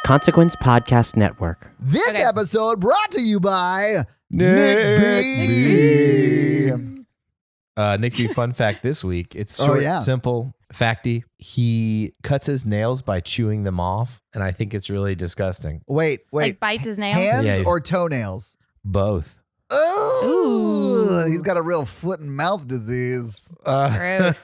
Consequence Podcast Network. This episode brought to you by Nick B. Nick B. Fun fact this week. It's short, simple, facty. He cuts his nails by chewing them off, and I think it's really disgusting. Wait. Like bites his nails? Hands or toenails? Both. Oh, he's got a real foot and mouth disease. Gross.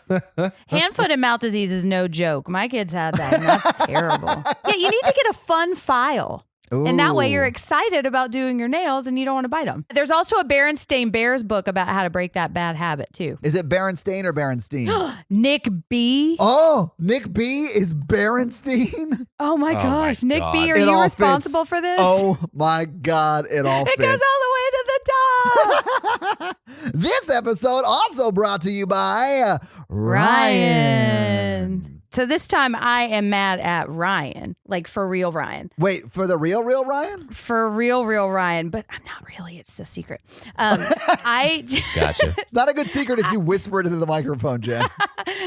Hand, foot, and mouth disease is no joke. My kids had that, and that's terrible. Yeah, you need to get a fun file. Ooh. And that way you're excited about doing your nails and you don't want to bite them. There's also a Berenstain Bears book about how to break that bad habit, too. Is it Berenstain or Berenstein? Nick B. Oh, Nick B is Berenstain? Oh, my gosh. my Nick God. B, are It you all responsible fits. for this? Oh, my God. It all it fits. goes all the way to the top. This episode also brought to you by Ryan. So this time I am mad at Ryan, like for real Ryan. Wait, for the real Ryan? For real Ryan, but I'm not really. It's a secret. Gotcha. It's not a good secret if you whisper it into the microphone, Jen.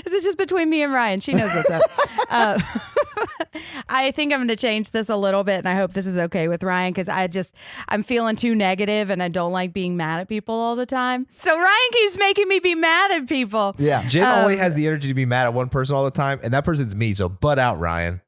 This is just between me and Ryan. She knows what's up. I think I'm going to change this a little bit, and I hope this is okay with Ryan, because I'm feeling too negative, and I don't like being mad at people all the time. So Ryan keeps making me be mad at people. Yeah. Jen only has the energy to be mad at one person all the time, and that person's me, so butt out, Ryan.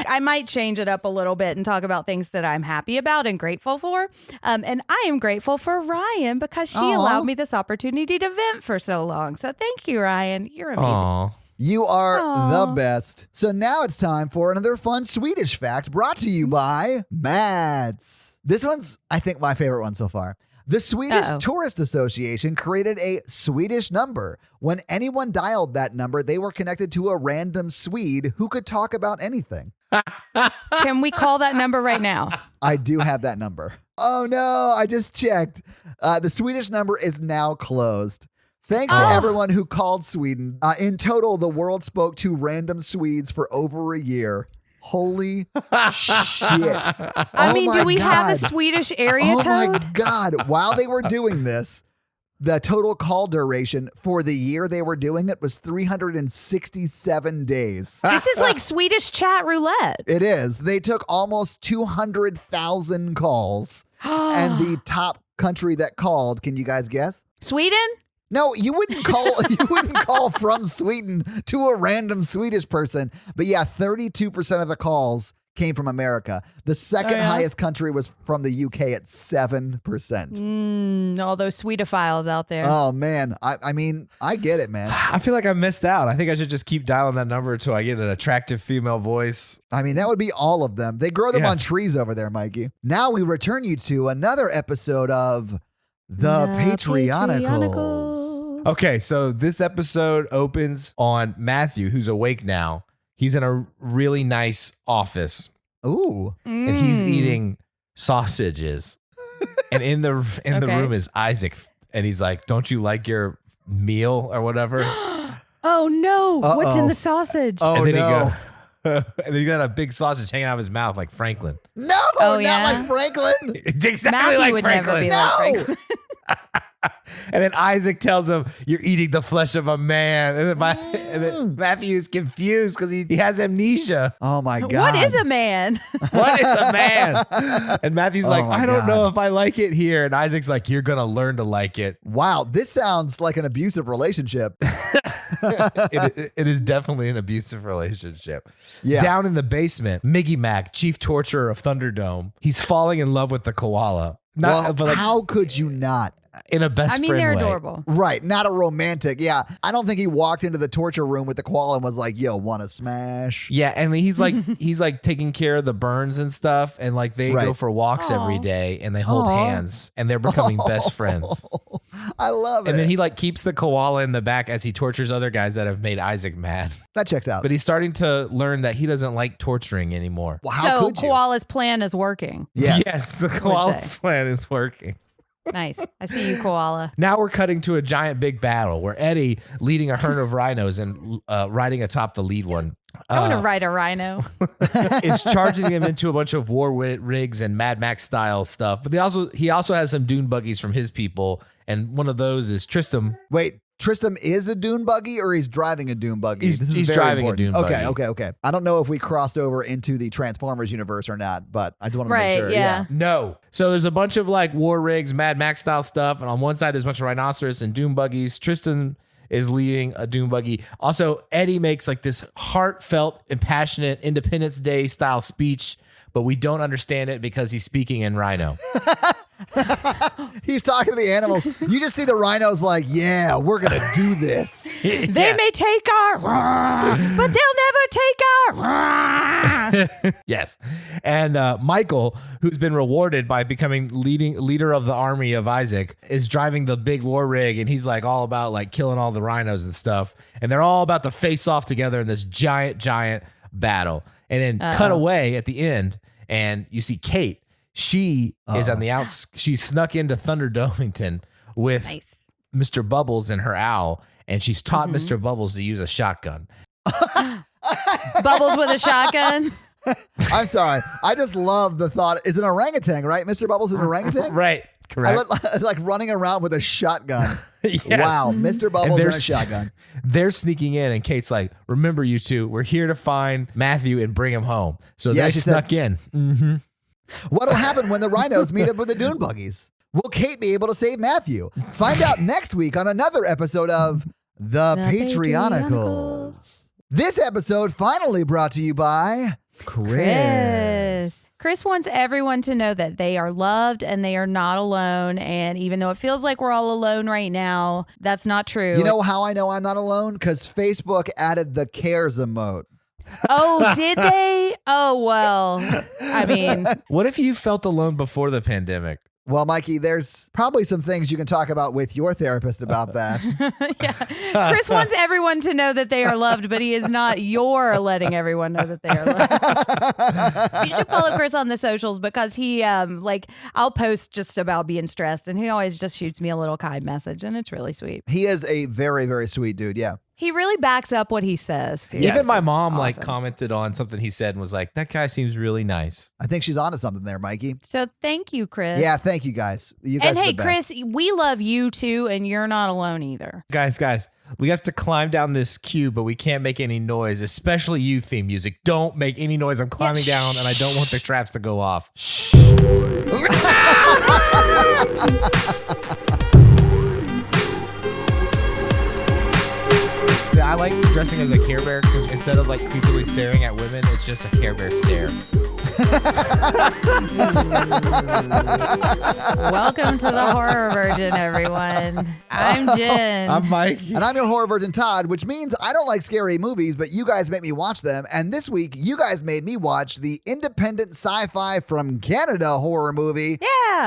I might change it up a little bit and talk about things that I'm happy about and grateful for. And I am grateful for Ryan because she allowed me this opportunity to vent for so long. So thank you, Ryan. You're amazing. Aww. You are the best. So now it's time for another fun Swedish fact brought to you by Mats. This one's, I think, my favorite one so far. The Swedish Tourist Association created a Swedish number. When anyone dialed that number, they were connected to a random Swede who could talk about anything. Can we call that number right now? I do have that number. Oh no, I just checked. The Swedish number is now closed. Thanks to everyone who called Sweden. In total, the world spoke to random Swedes for over a year. Holy shit. I mean, do we have a Swedish area code? Oh my God. While they were doing this, the total call duration for the year they were doing it was 367 days. This is like Swedish chat roulette. It is. They took almost 200,000 calls. And the top country that called, can you guys guess? Sweden? No, you wouldn't call from Sweden to a random Swedish person. But yeah, 32% of the calls came from America. The second highest country was from the UK at 7%. All those Swedophiles out there. Oh, man. I mean, I get it, man. I feel like I missed out. I think I should just keep dialing that number until I get an attractive female voice. I mean, that would be all of them. They grow them on trees over there, Mikey. Now we return you to another episode of The Patreonicals. Okay, so this episode opens on Matthew, who's awake now. He's in a really nice office. Ooh. And he's eating sausages. And in the room is Isaac. And he's like, "Don't you like your meal or whatever?" Oh, no. What's in the sausage? Oh, and then no. and then he got a big sausage hanging out of his mouth like Franklin. No, not like Franklin. It's exactly Matthew like would Franklin. never be like Franklin. And then Isaac tells him, "You're eating the flesh of a man." And then Matthew is confused because he has amnesia. Oh, my God. What is a man? What is a man? And Matthew's like, my "I don't know God. if I like it here." And Isaac's like, "You're going to learn to like it." Wow, this sounds like an abusive relationship. It is definitely an abusive relationship. Yeah. Down in the basement, Miggy Mac, chief torturer of Thunderdome, he's falling in love with the koala. Well, But like, how could you not? in a best I mean, friend they're way. adorable. Right, not a romantic. Yeah, I don't think he walked into the torture room with the koala and was like, "Yo, want to smash?" Yeah, and he's like taking care of the burns and stuff, and like they go for walks every day, and they hold hands, and they're becoming best friends. I love it. And then he like keeps the koala in the back as he tortures other guys that have made Isaac mad. That checks out. But he's starting to learn that he doesn't like torturing anymore. Well, how So could you? Koala's plan is working. Yes. The koala's plan is working. Nice. I see you, Koala. Now we're cutting to a giant big battle where Eddie, leading a herd of rhinos and riding atop the lead one, I want to ride a rhino. is charging them into a bunch of war rigs and Mad Max style stuff. But he also has some dune buggies from his people, and one of those is Tristram. Wait, Tristram is a dune buggy or he's driving a dune buggy? He's driving a dune buggy. Okay. I don't know if we crossed over into the Transformers universe or not, but I just want to make sure. Yeah. No. So there's a bunch of like war rigs, Mad Max style stuff. And on one side, there's a bunch of rhinoceros and dune buggies. Tristan is leading a dune buggy. Also, Eddie makes like this heartfelt and passionate Independence Day style speech, but we don't understand it because he's speaking in Rhino. He's talking to the animals. You just see the rhinos like, yeah, we're going to do this. They may take our, but they'll never take our. Yes. And Michael, who's been rewarded by becoming leader of the army of Isaac, is driving the big war rig, and he's like all about like killing all the rhinos and stuff. And they're all about to face off together in this giant battle. And then cut away at the end, and you see Kate. She is on the outs. She snuck into Thunderdome with Mr. Bubbles and her owl, and she's taught Mr. Bubbles to use a shotgun. Bubbles with a shotgun? I'm sorry. I just love the thought. It's an orangutan, right? Mr. Bubbles is an orangutan? Right. Correct. Like running around with a shotgun. Yes. Wow. Mr. Bubbles and a shotgun. They're sneaking in, and Kate's like, remember, you two, we're here to find Matthew and bring him home. So they snuck in. Mm-hmm. What'll happen when the rhinos meet up with the dune buggies? Will Kate be able to save Matthew? Find out next week on another episode of The Patreonicals. This episode finally brought to you by Chris. Chris wants everyone to know that they are loved and they are not alone. And even though it feels like we're all alone right now, that's not true. You know how I know I'm not alone? Because Facebook added the cares emote. Oh, did they? Oh, well, I mean. What if you felt alone before the pandemic? Well, Mikey, there's probably some things you can talk about with your therapist about that. Yeah. Chris wants everyone to know that they are loved, but he is not your letting everyone know that they are loved. You should follow Chris on the socials because he, I'll post just about being stressed, and he always just shoots me a little kind message, and it's really sweet. He is a very, very sweet dude, yeah. He really backs up what he says. Dude. Even my mom commented on something he said and was like, that guy seems really nice. I think she's onto something there, Mikey. So thank you, Chris. Yeah, thank you guys. You guys and are hey, the best. Chris, we love you too, and you're not alone either. Guys, we have to climb down this cube, but we can't make any noise, especially you theme music. Don't make any noise. I'm climbing down, and I don't want the traps to go off. I like dressing as a Care Bear because instead of like creepily staring at women, it's just a Care Bear stare. Welcome to the Horror Virgin, everyone. I'm Jen. I'm Mike. And I'm your Horror Virgin, Todd, which means I don't like scary movies, but you guys make me watch them. And this week, you guys made me watch the independent sci-fi from Canada horror movie,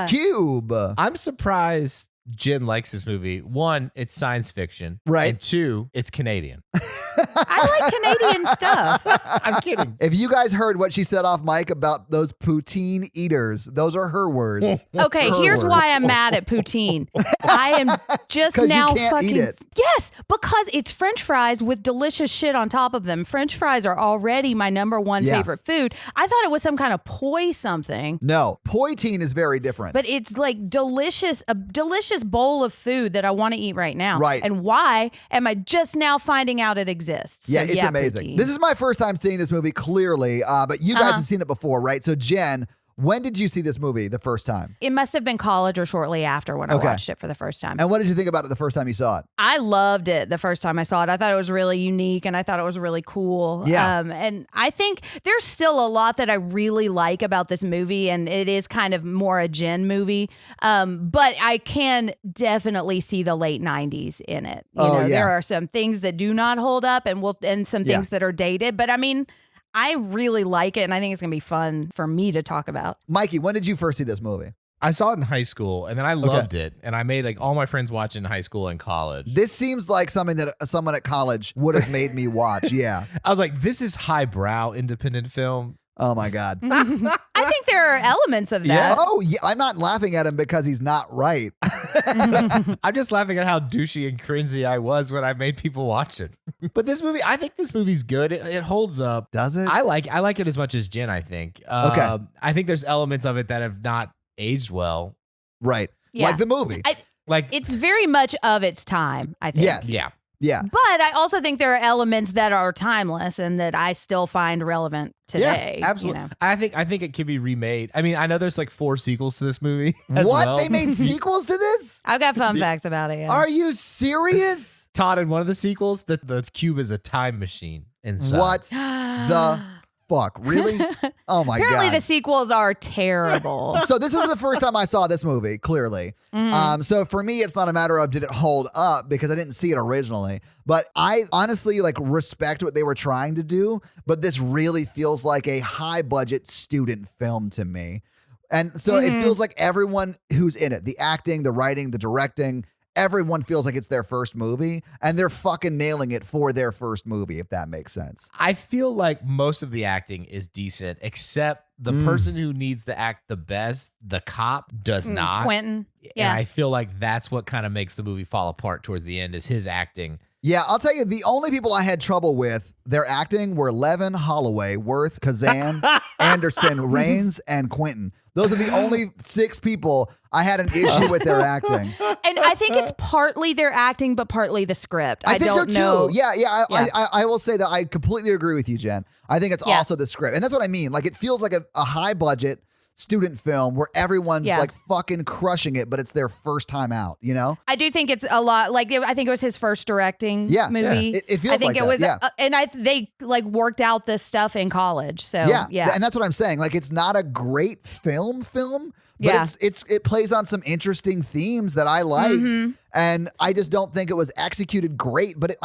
Cube. I'm surprised Jen likes this movie. One, it's science fiction. Right. And two, it's Canadian. I like Canadian stuff. I'm kidding. If you guys heard what she said off mic about those poutine eaters, those are her words. Okay, here's why I'm mad at poutine. I am just now you can't fucking eat it. Yes, because it's French fries with delicious shit on top of them. French fries are already my number one favorite food. I thought it was some kind of poi something. No, poutine is very different. But it's like a delicious bowl of food that I want to eat right now. Right. And why am I just now finding out it exists? Yeah, So, it's amazing. poutine. This is my first time seeing this movie, clearly, but you guys have seen it before, right? So, Jen, when did you see this movie the first time? It must have been college or shortly after when I watched it for the first time. And what did you think about it the first time you saw it? I loved it the first time I saw it. I thought it was really unique and I thought it was really cool. Yeah. And I think there's still a lot that I really like about this movie, and it is kind of more a Jen movie. But I can definitely see the late 90s in it. You know, there are some things that do not hold up and some things that are dated. But I mean, I really like it, and I think it's going to be fun for me to talk about. Mikey, when did you first see this movie? I saw it in high school, and then I loved it, and I made like all my friends watch it in high school and college. This seems like something that someone at college would have made me watch. Yeah. I was like, this is highbrow independent film. Oh, my God. I think there are elements of that. Yeah. Oh, yeah. I'm not laughing at him because he's not right. I'm just laughing at how douchey and cringy I was when I made people watch it. But this movie, I think this movie's good. It holds up. Does it? I like it as much as Jen, I think. Okay. I think there's elements of it that have not aged well. Right. Yeah. Like the movie. Like it's very much of its time, I think. Yes. Yeah. Yeah. But I also think there are elements that are timeless and that I still find relevant today. Yeah, absolutely. You know? I think it could be remade. I mean, I know there's like 4 sequels to this movie. As What? well. They made sequels to this? I've got fun facts about it. Yeah. Are you serious? Todd, in one of the sequels, the cube is a time machine inside. What the fuck? Really? Oh my Apparently God. the sequels are terrible. So this is the first time I saw this movie, clearly. So for me, it's not a matter of did it hold up because I didn't see it originally. But I honestly like respect what they were trying to do. But this really feels like a high budget student film to me. And so it feels like everyone who's in it, the acting, the writing, the directing, everyone feels like it's their first movie and they're fucking nailing it for their first movie, if that makes sense. I feel like most of the acting is decent, except the person who needs to act the best, the cop, does not. Quentin. And Yeah. I feel like that's what kind of makes the movie fall apart towards the end is his acting. Yeah, I'll tell you, the only people I had trouble with their acting were Levin, Holloway, Worth, Kazan, Anderson, Rains, and Quentin. Those are the only 6 people I had an issue with their acting. And I think it's partly their acting, but partly the script. I think don't so know. too. Yeah. I will say that I completely agree with you, Jen. I think it's also the script. And that's what I mean. Like, it feels like a high budget student film where everyone's like fucking crushing it, but it's their first time out, you know? I do think it's a lot like I think it was his first directing movie. Yeah. It feels I think like it that, was, yeah. and they like worked out this stuff in college. So yeah. And that's what I'm saying. Like, it's not a great film, but it plays on some interesting themes that I liked, and I just don't think it was executed great. But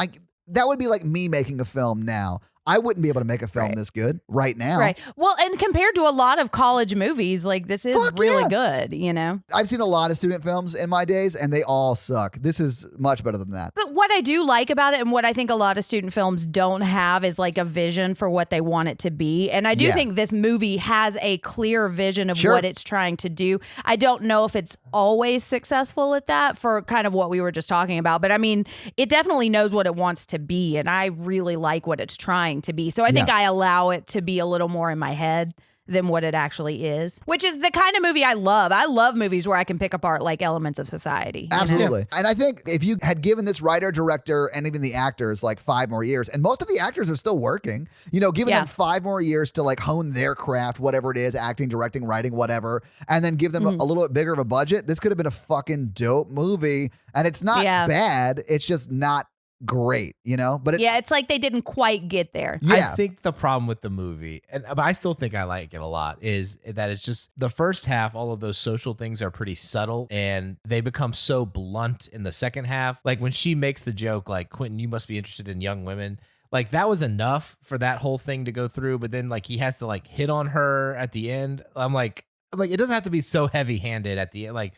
that would be like me making a film now. I wouldn't be able to make a film this good right now. Right. Well, and compared to a lot of college movies, like this is really good, you know? I've seen a lot of student films in my days and they all suck. This is much better than that. But what I do like about it and what I think a lot of student films don't have is like a vision for what they want it to be. And I do think this movie has a clear vision of what it's trying to do. I don't know if it's always successful at that for kind of what we were just talking about. But I mean, it definitely knows what it wants to be. And I really like what it's trying to be. So I think I allow it to be a little more in my head than what it actually is, which is the kind of movie I love. I love movies where I can pick apart like elements of society. Absolutely. And I think if you had given this writer, director, and even the actors like 5 more years, and most of the actors are still working, you know, giving them 5 more years to like hone their craft, whatever it is, acting, directing, writing, whatever, and then give them a little bit bigger of a budget, this could have been a fucking dope movie. And it's not bad. It's just not great, you know? But it's like they didn't quite get there. I think the problem with the movie, but I still think I like it a lot, is that it's just the first half, all of those social things are pretty subtle and they become so blunt in the second half. Like when she makes the joke, like, Quentin, you must be interested in young women. Like that was enough for that whole thing to go through. But then like he has to like hit on her at the end. I'm like, it doesn't have to be so heavy handed at the end. Like,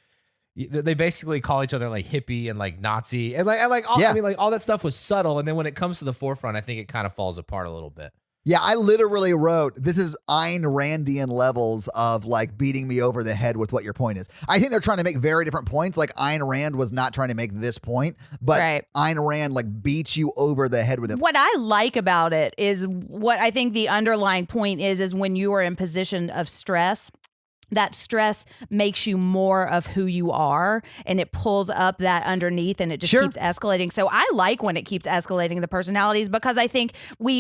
they basically call each other like hippie and like Nazi and I mean, like all that stuff was subtle. And then when it comes to the forefront, I think it kind of falls apart a little bit. Yeah, I literally wrote, this is Ayn Randian levels of like beating me over the head with what your point is. I think they're trying to make very different points. Like Ayn Rand was not trying to make this point, but Ayn Rand like beats you over the head with it. What I like about it is what I think the underlying point is when you are in position of stress, that stress makes you more of who you are and it pulls up that underneath and it just keeps escalating. So I like when it keeps escalating the personalities because I think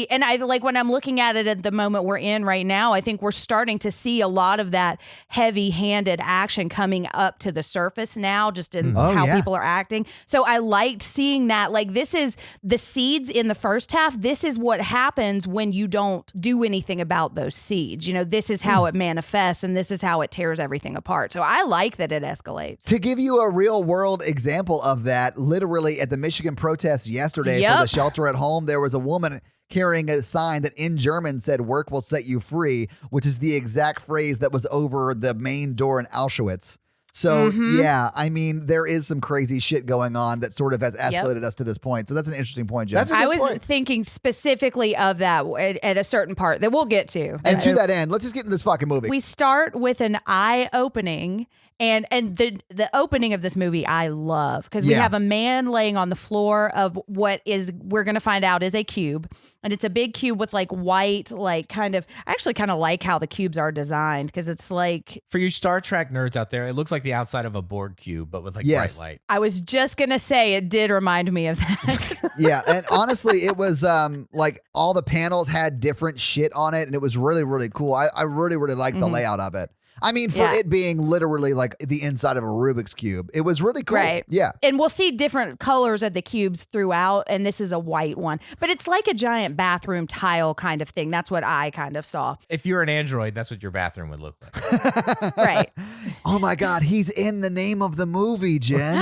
and I like when I'm looking at it at the moment we're in right now, I think we're starting to see a lot of that heavy-handed action coming up to the surface now just in how people are acting. So I liked seeing that. Like this is the seeds in the first half. This is what happens when you don't do anything about those seeds. You know, this is how it manifests and this is how it tears everything apart. So I like that it escalates. To give you a real world example of that, literally at the Michigan protests yesterday for the shelter at home, there was a woman carrying a sign that in German said, "Work will set you free," which is the exact phrase that was over the main door in Auschwitz. So, yeah, I mean, there is some crazy shit going on that sort of has escalated us to this point. So that's an interesting point, Jen. I was thinking specifically of that at a certain part that we'll get to. And to that end, let's just get into this fucking movie. We start with an eye-opening, and the opening of this movie I love because we have a man laying on the floor of what is, we're going to find out is a cube. And it's a big cube with like white, like kind of, I actually kind of like how the cubes are designed because it's like. For you Star Trek nerds out there, it looks like like the outside of a board cube, but with like Yes. bright light. I was just going to say it did remind me of that. Yeah, and honestly, it was like all the panels had different shit on it, and it was really, really cool. I really, really liked the layout of it. I mean, for it being literally like the inside of a Rubik's Cube, it was really cool. Right. Yeah. And we'll see different colors of the cubes throughout, and this is a white one. But it's like a giant bathroom tile kind of thing. That's what I kind of saw. If you're an android, that's what your bathroom would look like. Right. Oh my God, he's in the name of the movie, Jen.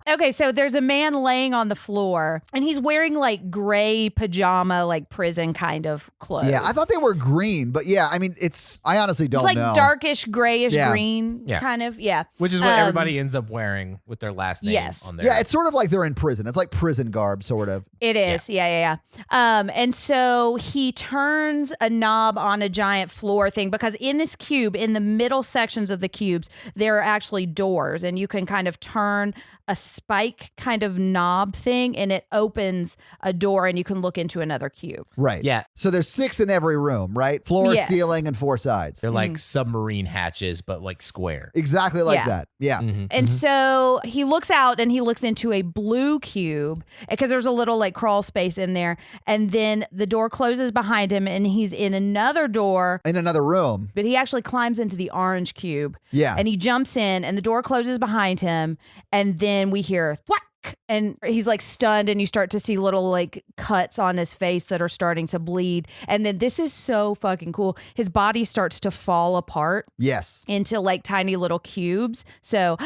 Okay, so there's a man laying on the floor, and he's wearing like gray pajama, like prison kind of clothes. Yeah, I thought they were green, but yeah, I mean, I honestly don't it's like know. darkish, grayish green kind of. Yeah. Which is what everybody ends up wearing with their last name on there. Yeah, it's sort of like they're in prison. It's like prison garb, sort of. It is. Yeah. And so he turns a knob on a giant floor thing because in this cube, in the middle sections of the cubes, there are actually doors, and you can kind of turn a spike kind of knob thing, and it opens a door, and you can look into another cube. Right. Yeah. So there's 6 in every room, right? Floor, Yes. ceiling, and 4 sides. They're like submarine hatches, but like square. Exactly like that. Yeah. And so he looks out and he looks into a blue cube because there's a little like crawl space in there. And then the door closes behind him and he's in another door. In another room. But he actually climbs into the orange cube. Yeah. And he jumps in and the door closes behind him. And then we hear thwack. And he's like stunned, and you start to see little like cuts on his face that are starting to bleed. And then this is so fucking cool. His body starts to fall apart. Yes. Into like tiny little cubes. So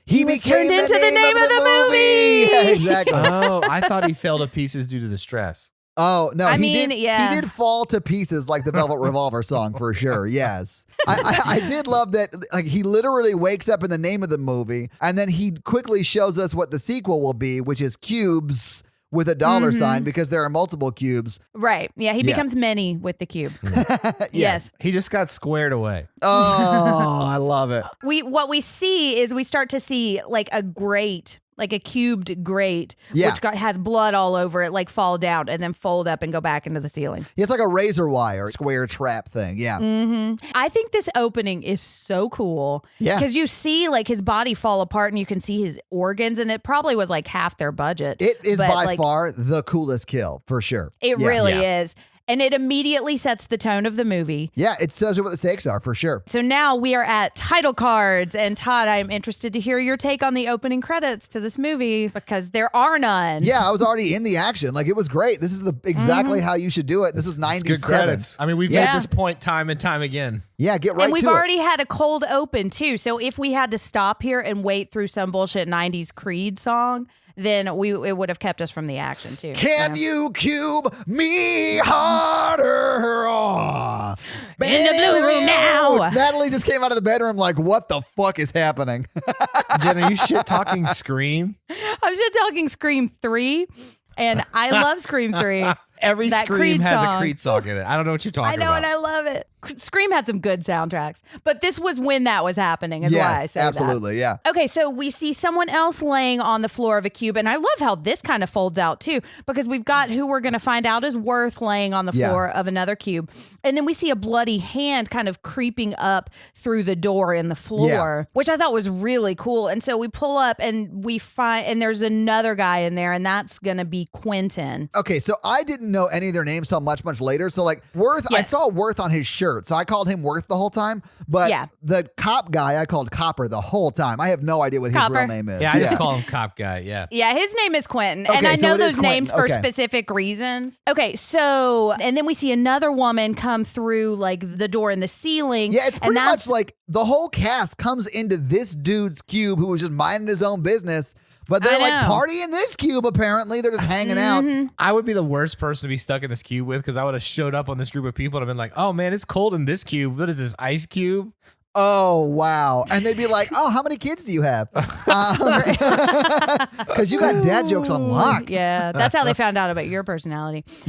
he was became turned into the name of the movie. Yeah, exactly. Oh, I thought he fell to pieces due to the stress. Oh, no, he did fall to pieces like the Velvet Revolver song for sure. Yes. I did love that. Like, he literally wakes up in the name of the movie, and then he quickly shows us what the sequel will be, which is cubes with a dollar sign, because there are multiple cubes. Right. Yeah. He becomes many with the cube. Yes. He just got squared away. Oh, I love it. What we see is we start to see like a grate, like a cubed grate, which has blood all over it, like fall down and then fold up and go back into the ceiling. It's like a razor wire square trap thing. Yeah. I think this opening is so cool. Yeah. Because you see like his body fall apart and you can see his organs, and it probably was like half their budget. It is by like, far the coolest kill for sure. It really is. And it immediately sets the tone of the movie. Yeah, it tells you what the stakes are for sure. So now we are at title cards. And Todd, I'm interested to hear your take on the opening credits to this movie because there are none. Yeah, I was already in the action. Like, it was great. This is exactly how you should do it. This is 97. Good credits. I mean, we've made this point time and time again. Yeah, get right to it. And we've already had a cold open too. So if we had to stop here and wait through some bullshit 90s Creed song, then it would have kept us from the action too. Can you cube me harder? Oh. In the blue room now. Natalie just came out of the bedroom like, what the fuck is happening? Jen, are you shit talking Scream? I'm just talking Scream 3. And I love Scream 3. Every That Scream Creed has song. a Creed song in it. I don't know what you're talking about. I know, and I love it. Scream had some good soundtracks, but this was when that was happening, is why I Yes, say that. absolutely, yeah. Okay, so we see someone else laying on the floor of a cube, and I love how this kind of folds out too, because we've got who we're going to find out is Worth laying on the floor of another cube, and then we see a bloody hand kind of creeping up through the door in the floor, which I thought was really cool. And so we pull up and we find, and there's another guy in there, and that's going to be Quentin. Okay, so I didn't know any of their names till much later. So like Worth, I saw Worth on his shirt, so I called him Worth the whole time. But the cop guy, I called Copper the whole time. I have no idea what his real name is. Yeah, I just call him Cop Guy. Yeah. Yeah, his name is Quentin. Okay, and I so know it is those names for Quentin. Okay. specific reasons. Okay, so, and then we see another woman come through like the door in the ceiling. Yeah, it's pretty and much like the whole cast comes into this dude's cube who was just minding his own business. But they're like partying this cube, apparently. They're just hanging out. I would be the worst person to be stuck in this cube with because I would have showed up on this group of people and I've been like, oh man, it's cold in this cube. What is this, ice cube? Oh, wow. And they'd be like, oh, how many kids do you have? Because you got dad jokes on lock. Yeah, that's how they found out about your personality. So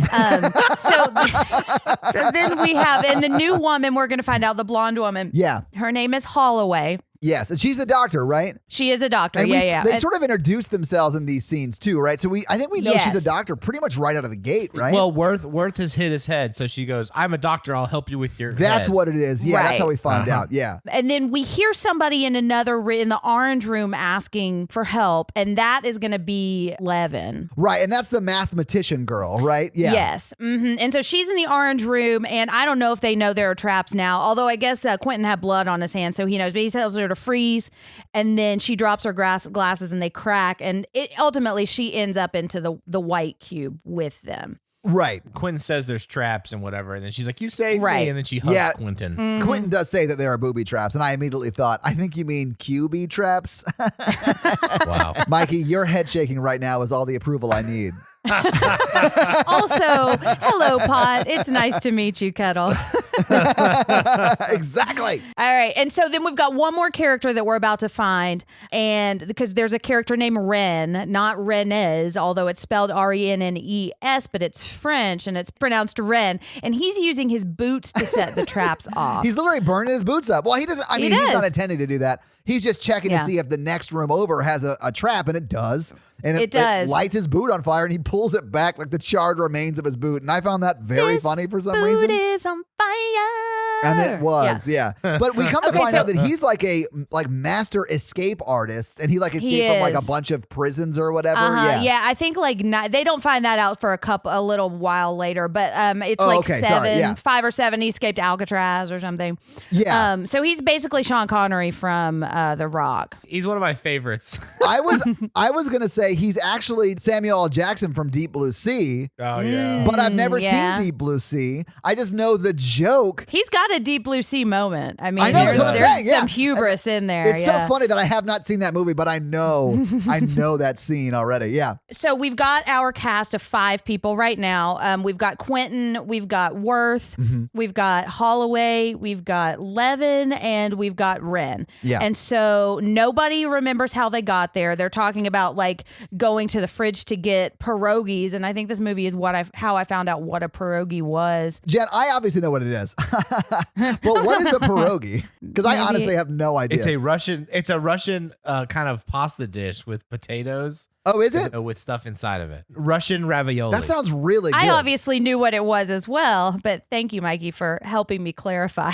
then we have, and the new woman, we're going to find out, the blonde woman. Yeah. Her name is Holloway. Yes, and she's the doctor, right? She is a doctor. And yeah. They sort of introduce themselves in these scenes too, right? So I think we know she's a doctor pretty much right out of the gate, right? Well, Worth has hit his head, so she goes, "I'm a doctor. I'll help you with your That's head." what it is. Yeah, that's how we find out. Yeah. And then we hear somebody in the orange room asking for help, and that is going to be Levin. Right, and that's the mathematician girl, right? Yeah. Yes. Mm-hmm. And so she's in the orange room, and I don't know if they know there are traps now, although I guess Quentin had blood on his hands, so he knows. But he tells her to freeze, and then she drops her glasses, and they crack, and ultimately she ends up into the white cube with them. Right. Quentin says there's traps and whatever, and then she's like, "You saved me," and then she hugs Quentin. Mm-hmm. Quentin does say that there are booby traps, and I immediately thought, I think you mean QB traps. Wow. Mikey, your head shaking right now is all the approval I need. Also, hello, Pot. It's nice to meet you, Kettle. Exactly. All right. And so then we've got one more character that we're about to find. And because there's a character named Ren, not Renez, although it's spelled Rennes, but it's French and it's pronounced Ren. And he's using his boots to set the traps off. He's literally burning his boots up. Well, he doesn't. I mean, he's not intending to do that. He's just checking to see if the next room over has a trap, and it does. And it lights his boot on fire, and he pulls it back like the charred remains of his boot. And I found that very funny for some reason. Boot is on fire. And it was, yeah. But we come to find out that he's like a master escape artist, and he escaped from like a bunch of prisons or whatever. Yeah, I think they don't find that out for a little while later, but it's 5 or 7. He escaped Alcatraz or something. Yeah. So he's basically Sean Connery from The Rock. He's one of my favorites. I was gonna say he's actually Samuel L. Jackson from Deep Blue Sea. Oh yeah. But I've never seen Deep Blue Sea. I just know the joke. He's got a Deep Blue Sea moment. I mean, I know, there's some hubris in there. It's so funny that I have not seen that movie, but I know that scene already. Yeah. So we've got our cast of 5 people right now. We've got Quentin, we've got Worth, we've got Holloway, we've got Levin, and we've got Ren. Yeah. And so nobody remembers how they got there. They're talking about going to the fridge to get pierogies, and I think this movie is how I found out what a pierogi was. Jen, I obviously know what it is. But what is a pierogi? Because I honestly have no idea. It's a Russian kind of pasta dish with potatoes. Oh, is it? With stuff inside of it. Russian ravioli. That sounds really good. I obviously knew what it was as well, but thank you, Mikey, for helping me clarify.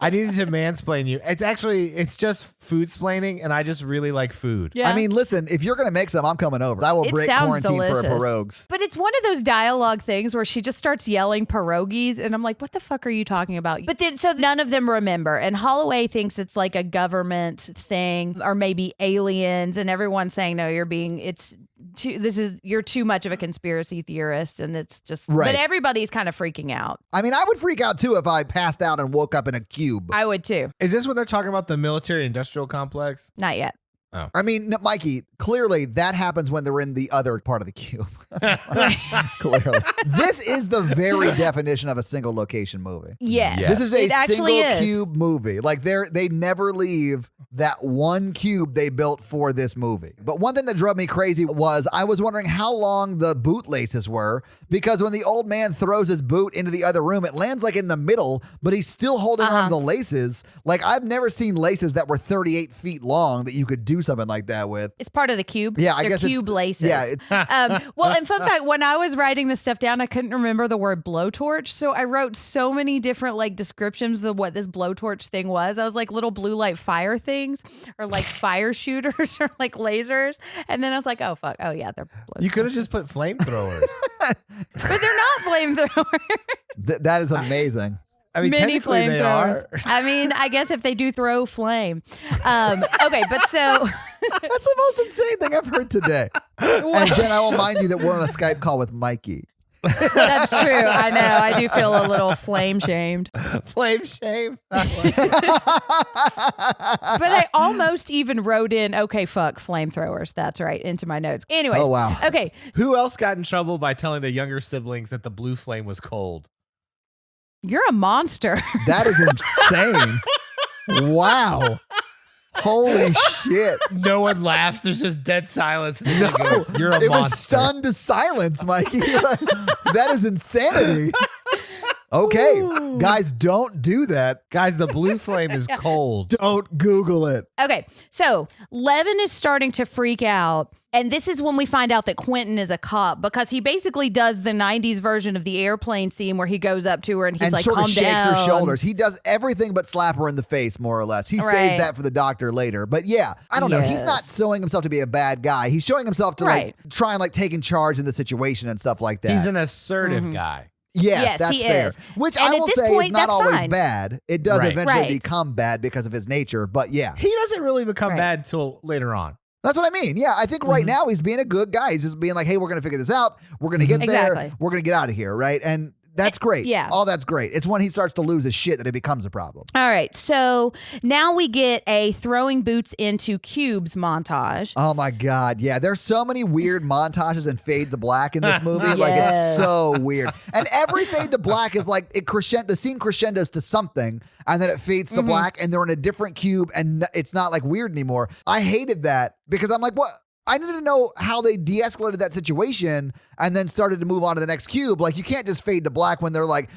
I needed to mansplain you. It's just food-splaining, and I just really like food. Yeah. I mean, listen, if you're going to make some, I'm coming over. I will break quarantine for a pierogs. But it's one of those dialogue things where she just starts yelling pierogies, and I'm like, what the fuck are you talking about? But then, so none of them remember, and Holloway thinks it's like a government thing, or maybe aliens, and everyone's saying, no, you're too much of a conspiracy theorist, and it's just But everybody's kind of freaking out. I mean, I would freak out too if I passed out and woke up in a cube. I would too. Is this when they're talking about the military industrial complex? Not yet. Oh. I mean, no, Mikey, clearly that happens when they're in the other part of the cube. Clearly. This is the very definition of a single location movie. Yes. This is a single cube movie. Like they never leave that one cube they built for this movie. But one thing that drove me crazy was I was wondering how long the boot laces were, because when the old man throws his boot into the other room, it lands in the middle, but he's still holding on to the laces. I've never seen laces that were 38 feet long that you could do something like that with. It's part of the cube. Yeah, I They're guess cube laces. Yeah. Well, in fun fact, when I was writing this stuff down, I couldn't remember the word blowtorch, so I wrote so many different descriptions of what this blowtorch thing was. I was like little blue light fire things, or fire shooters, or lasers, and then I was like, oh fuck, oh yeah, they're blowtorch. You could have just put flamethrowers. But they're not flamethrowers. That is amazing. I mean, mini technically they are. I mean, I guess if they do throw flame. Okay, but so that's the most insane thing I've heard today. And Jen, I will mind you that we're on a Skype call with Mikey. That's true. I know. I do feel a little flame shamed. Flame shame. But I almost even wrote in, okay, fuck, flamethrowers. That's right, into my notes. Anyways. Oh, wow. Okay. Who else got in trouble by telling their younger siblings that the blue flame was cold? You're a monster. That is insane. Wow. Holy shit. No one laughs. There's just dead silence. No, go, you're a monster. It was stunned to silence, Mikey. That is insanity. Okay. Guys, don't do that. Guys, the blue flame is cold. Don't Google it. Okay, so Levin is starting to freak out. And this is when we find out that Quentin is a cop because he basically does the 90s version of the airplane scene where he goes up to her and he's like, sort of calm shakes down. her shoulders. He does everything but slap her in the face, more or less. He saves that for the doctor later. But yeah, I don't know. He's not showing himself to be a bad guy. He's showing himself to like try and like take in charge in the situation and stuff like that. He's an assertive guy. Yes, that's he fair. is. Which And I at will this say point, is not that's always fine. bad. It does eventually Right. become bad because of his nature. But yeah. He doesn't really become bad till later on. That's what I mean. Yeah, I think right now he's being a good guy. He's just being like, hey, we're going to figure this out. We're going to get there. We're going to get out of here, right? And that's great. Yeah. All that's great. It's when he starts to lose his shit that it becomes a problem. All right, so now we get a throwing boots into cubes montage. Oh my God. Yeah. There's so many weird montages and fade to black in this movie. Like it's so weird. And every fade to black is like the scene crescendos to something and then it fades to black and they're in a different cube and it's not like weird anymore. I hated that because I'm like, what? I needed to know how they de-escalated that situation and then started to move on to the next cube. Like, you can't just fade to black when they're like,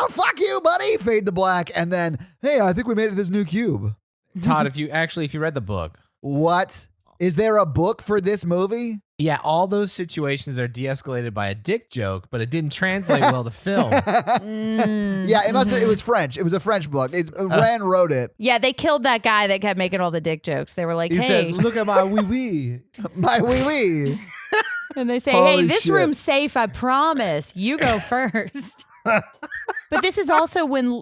fuck you, buddy, fade to black. And then, hey, I think we made it to this new cube. Todd, if you read the book. What? Is there a book for this movie? Yeah, all those situations are de-escalated by a dick joke, but it didn't translate well to film. Yeah, it was French. It was a French book. Ren wrote it. Yeah, they killed that guy that kept making all the dick jokes. They were like, He hey. says, look at my wee-wee. My wee-wee. And they say, Holy hey, this shit. room's safe, I promise. You go first. But this is also when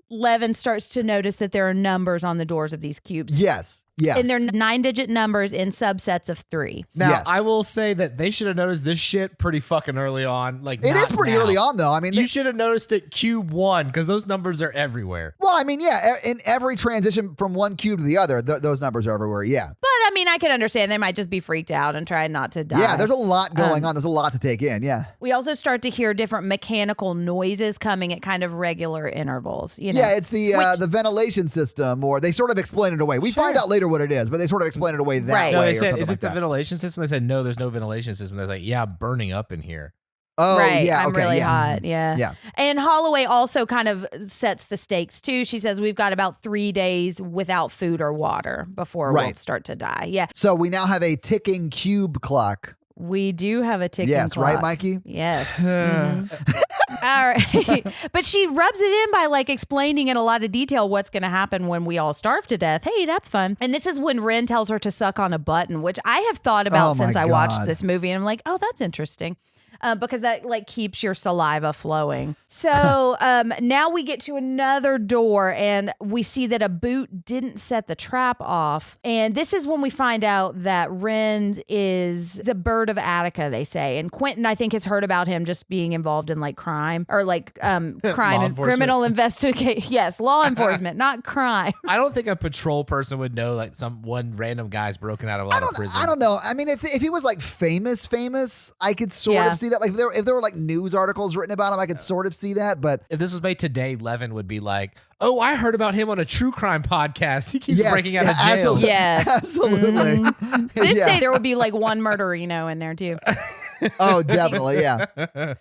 Levin starts to notice that there are numbers on the doors of these cubes. Yes. Yeah. And they're 9-digit numbers in subsets of 3. Now, Yes. I will say that they should have noticed this shit pretty fucking early on. Like, It is not pretty now. early on, though. I mean, You should have noticed it cube 1 because those numbers are everywhere. well, I mean, yeah, in every transition from one cube to the other, those numbers are everywhere. Yeah. But I mean, I can understand they might just be freaked out and try not to die. Yeah, there's a lot going on. There's a lot to take in. Yeah. We also start to hear different mechanical noises coming at kind of regular intervals. You know? Yeah, it's the ventilation system, or they sort of explain it away. We find out later what it is, but they sort of explain it away that Right. No, way. they or said, something is like it the that. ventilation system? They said, no, there's no ventilation system. They're like, yeah, burning up in here. Oh, right. yeah. I'm Okay. really yeah. hot. Yeah. Yeah. And Holloway also kind of sets the stakes too. She says we've got about 3 days without food or water before we'll Right. start to die. Yeah. So we now have a ticking cube clock. We do have a ticking Yes, clock. right, Mikey? Yes. Mhm. All right. But she rubs it in by like explaining in a lot of detail what's going to happen when we all starve to death. Hey, that's fun. And this is when Ren tells her to suck on a button, which I have thought about Oh, my since I watched God. this movie. And I'm like, oh, that's interesting. Because that like keeps your saliva flowing. So now we get to another door and we see that a boot didn't set the trap off. And this is when we find out that Ren is a bird of Attica, they say. And Quentin, I think, has heard about him just being involved in like crime or like crime and criminal investigation. Yes, law enforcement, not crime. I don't think a patrol person would know like one random guy's broken out of a prison. I don't know. I mean, if he was like famous, I could sort of see that. Like if there were like news articles written about him, I could sort of see that. But If this was made today, Levin would be like, oh, I heard about him on a true crime podcast. He keeps yes, breaking out of yeah, jail. absolutely. Yes. Absolutely. This Yeah. day there would be like one murderino in there too. Oh, definitely. Yeah.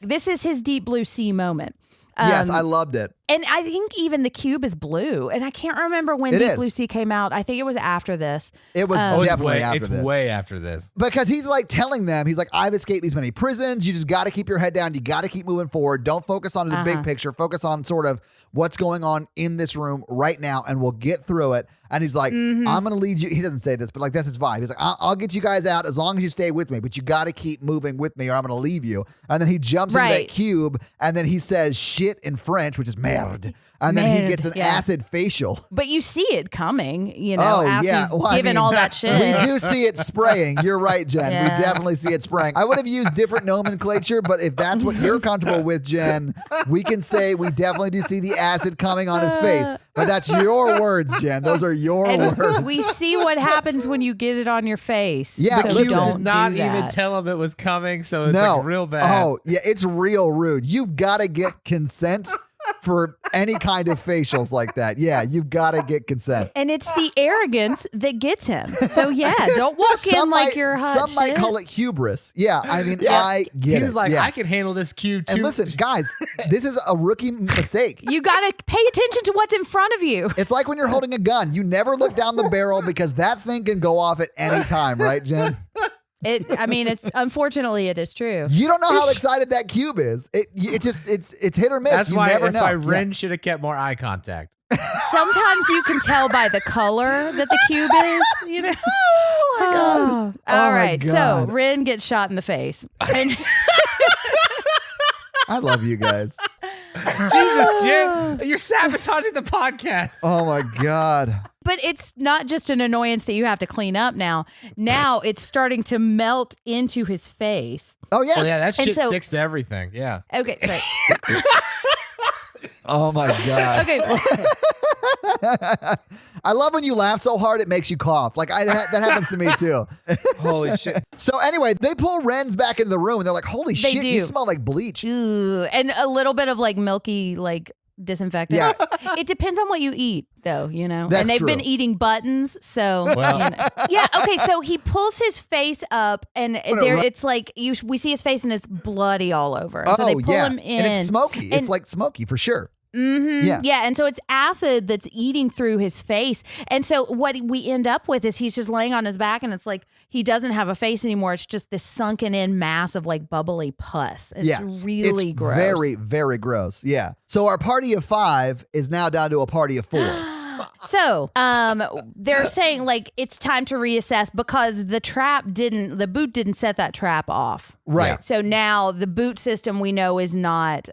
This is his Deep Blue Sea moment. Yes, I loved it. And I think even the cube is blue. And I can't remember when It Deep is. Blue Sea came out. I think it was after this. It was Oh, definitely after it's this. way after this. Because he's like telling them, he's like, I've escaped these many prisons. You just got to keep your head down. You got to keep moving forward. Don't focus on the big picture. Focus on sort of what's going on in this room right now, and we'll get through it. And he's like, I'm going to lead you. He doesn't say this, but like that's his vibe. He's like, I'll get you guys out as long as you stay with me, but you got to keep moving with me or I'm going to leave you. And then he jumps into that Right. cube and then he says shit in French, which is merde. And then he Merde, gets an yeah. acid facial. But you see it coming, you know, Oh, as yeah. he's Well, I giving mean, all that shit. We do see it spraying. You're right, Jen. Yeah. We definitely see it spraying. I would have used different nomenclature, but if that's what you're comfortable with, Jen, we can say we definitely do see the acid coming on his face. But that's your words, Jen. Those are your words. We see what happens when you get it on your face. Yeah, so listen, You don't did not do even that. tell him it was coming, so it's No. like real bad. Oh, yeah, it's real rude. You've got to get consent for any kind of facials like that. Yeah, you've got to get consent. And it's the arrogance that gets him. So yeah, don't walk in like you're hot Some shit. might call it hubris. Yeah, I mean, I get it. He was like, yeah. I can handle this cube too. And listen, guys, this is a rookie mistake. You got to pay attention to what's in front of you. It's like when you're holding a gun. You never look down the barrel because that thing can go off at any time, right, Jen? It's unfortunately it is true. You don't know how excited that cube is. It's hit or miss. That's you why. never That's know. why Ren should have kept more eye contact. Sometimes you can tell by the color that the cube is, you know. Oh my God. All Oh my right. God. So Ren gets shot in the face. And I love you guys. Jesus, Jen, you're sabotaging the podcast. Oh my God. but it's not just an annoyance that you have to clean up now. Now it's starting to melt into his face. Oh yeah. Well, yeah, that And shit so- sticks to everything. Yeah. Okay, right. Oh my God. Okay. I love when you laugh so hard it makes you cough. Like that happens to me too. Holy shit. So anyway, they pull Ren's back into the room and they're like, "Holy They shit, you do. smell like bleach." Ooh, and a little bit of like milky, like disinfectant. Yeah. It depends on what you eat, though, you know. That's and they've true. been eating buttons, so Well. you know. Yeah. Okay. So he pulls his face up, and there it's like we see his face, and it's bloody all over. And so they pull him in, and it's smoky. and- It's like smoky for sure. Mm-hmm. Yeah. Yeah. And so it's acid that's eating through his face. And so what we end up with is he's just laying on his back and it's like he doesn't have a face anymore. It's just this sunken in mass of like bubbly pus. It's really it's gross. Very, very gross. Yeah. So our party of 5 is now down to a party of 4. So, they're saying like it's time to reassess because the boot didn't set that trap off. Right. So now the boot system we know is not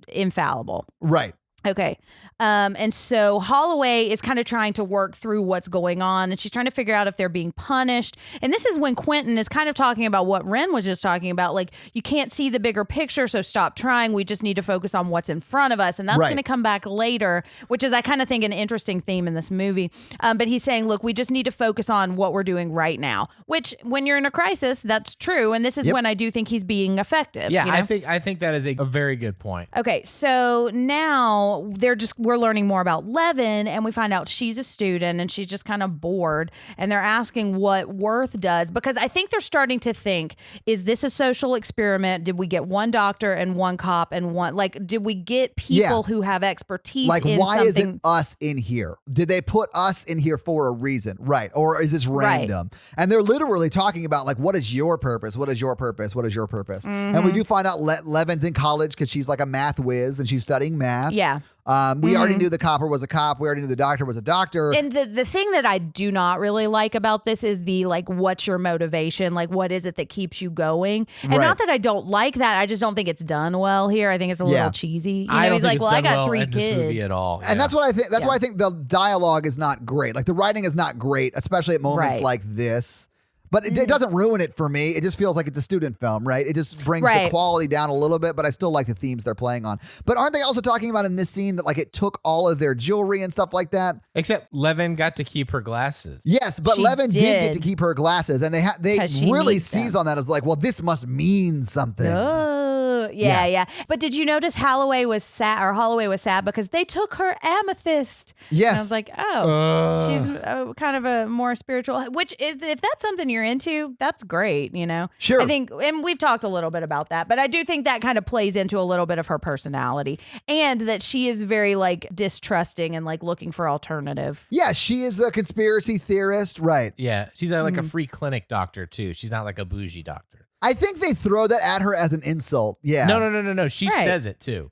infallible. Right. Okay. And so Holloway is kind of trying to work through what's going on and she's trying to figure out if they're being punished. And this is when Quentin is kind of talking about what Ren was just talking about. Like, you can't see the bigger picture, so stop trying. We just need to focus on what's in front of us. And that's Right. going to come back later, which is, I kind of think, an interesting theme in this movie. But he's saying, look, we just need to focus on what we're doing right now, which when you're in a crisis, that's true. And this is when I do think he's being effective. Yeah, you know? I think that is a very good point. Okay, so now we're learning more about Levin, and we find out she's a student and she's just kind of bored, and they're asking what Worth does because I think they're starting to think, is this a social experiment? Did we get one doctor and one cop and one, like, did we get people who have expertise Like, in why something? isn't us in here? Did they put us in here for a reason? Right. Or is this random? And they're literally talking about, like, what is your purpose? What is your purpose? What is your purpose? And we do find out Levin's in college because she's like a math whiz and she's studying math. Yeah. We already knew the copper was a cop. We already knew the doctor was a doctor. And the thing that I do not really like about this is the, like, what's your motivation? Like, what is it that keeps you going? And Right. not that I don't like that. I just don't think it's done well here. I think it's a Yeah. little cheesy. You know, I don't he's think like, it's well, I done got 3 in this movie kids. at all. And that's what I think. That's Yeah. why I think the dialogue is not great. Like, the writing is not great, especially at moments Right. like this. But it doesn't ruin it for me. It just feels like it's a student film, right? It just brings the Right. quality down a little bit, but I still like the themes they're playing on. But aren't they also talking about in this scene that, like, it took all of their jewelry and stuff like that? Except Levin got to keep her glasses. Yes, but She Levin did get did. to keep her glasses, and they 'Cause she really needs them. seize on that as like, well, this must mean something. Oh, yeah. But did you notice Holloway was sad because they took her amethyst? Yes. And I was like, oh, she's kind of a more spiritual, which if that's something you're into, that's great, you know? Sure. I think, and we've talked a little bit about that, but I do think that kind of plays into a little bit of her personality and that she is very, like, distrusting and, like, looking for alternative. Yeah, she is the conspiracy theorist, right? Yeah, she's like a free clinic doctor too. She's not like a bougie doctor. I think they throw that at her as an insult. Yeah. No. She Right. says it too.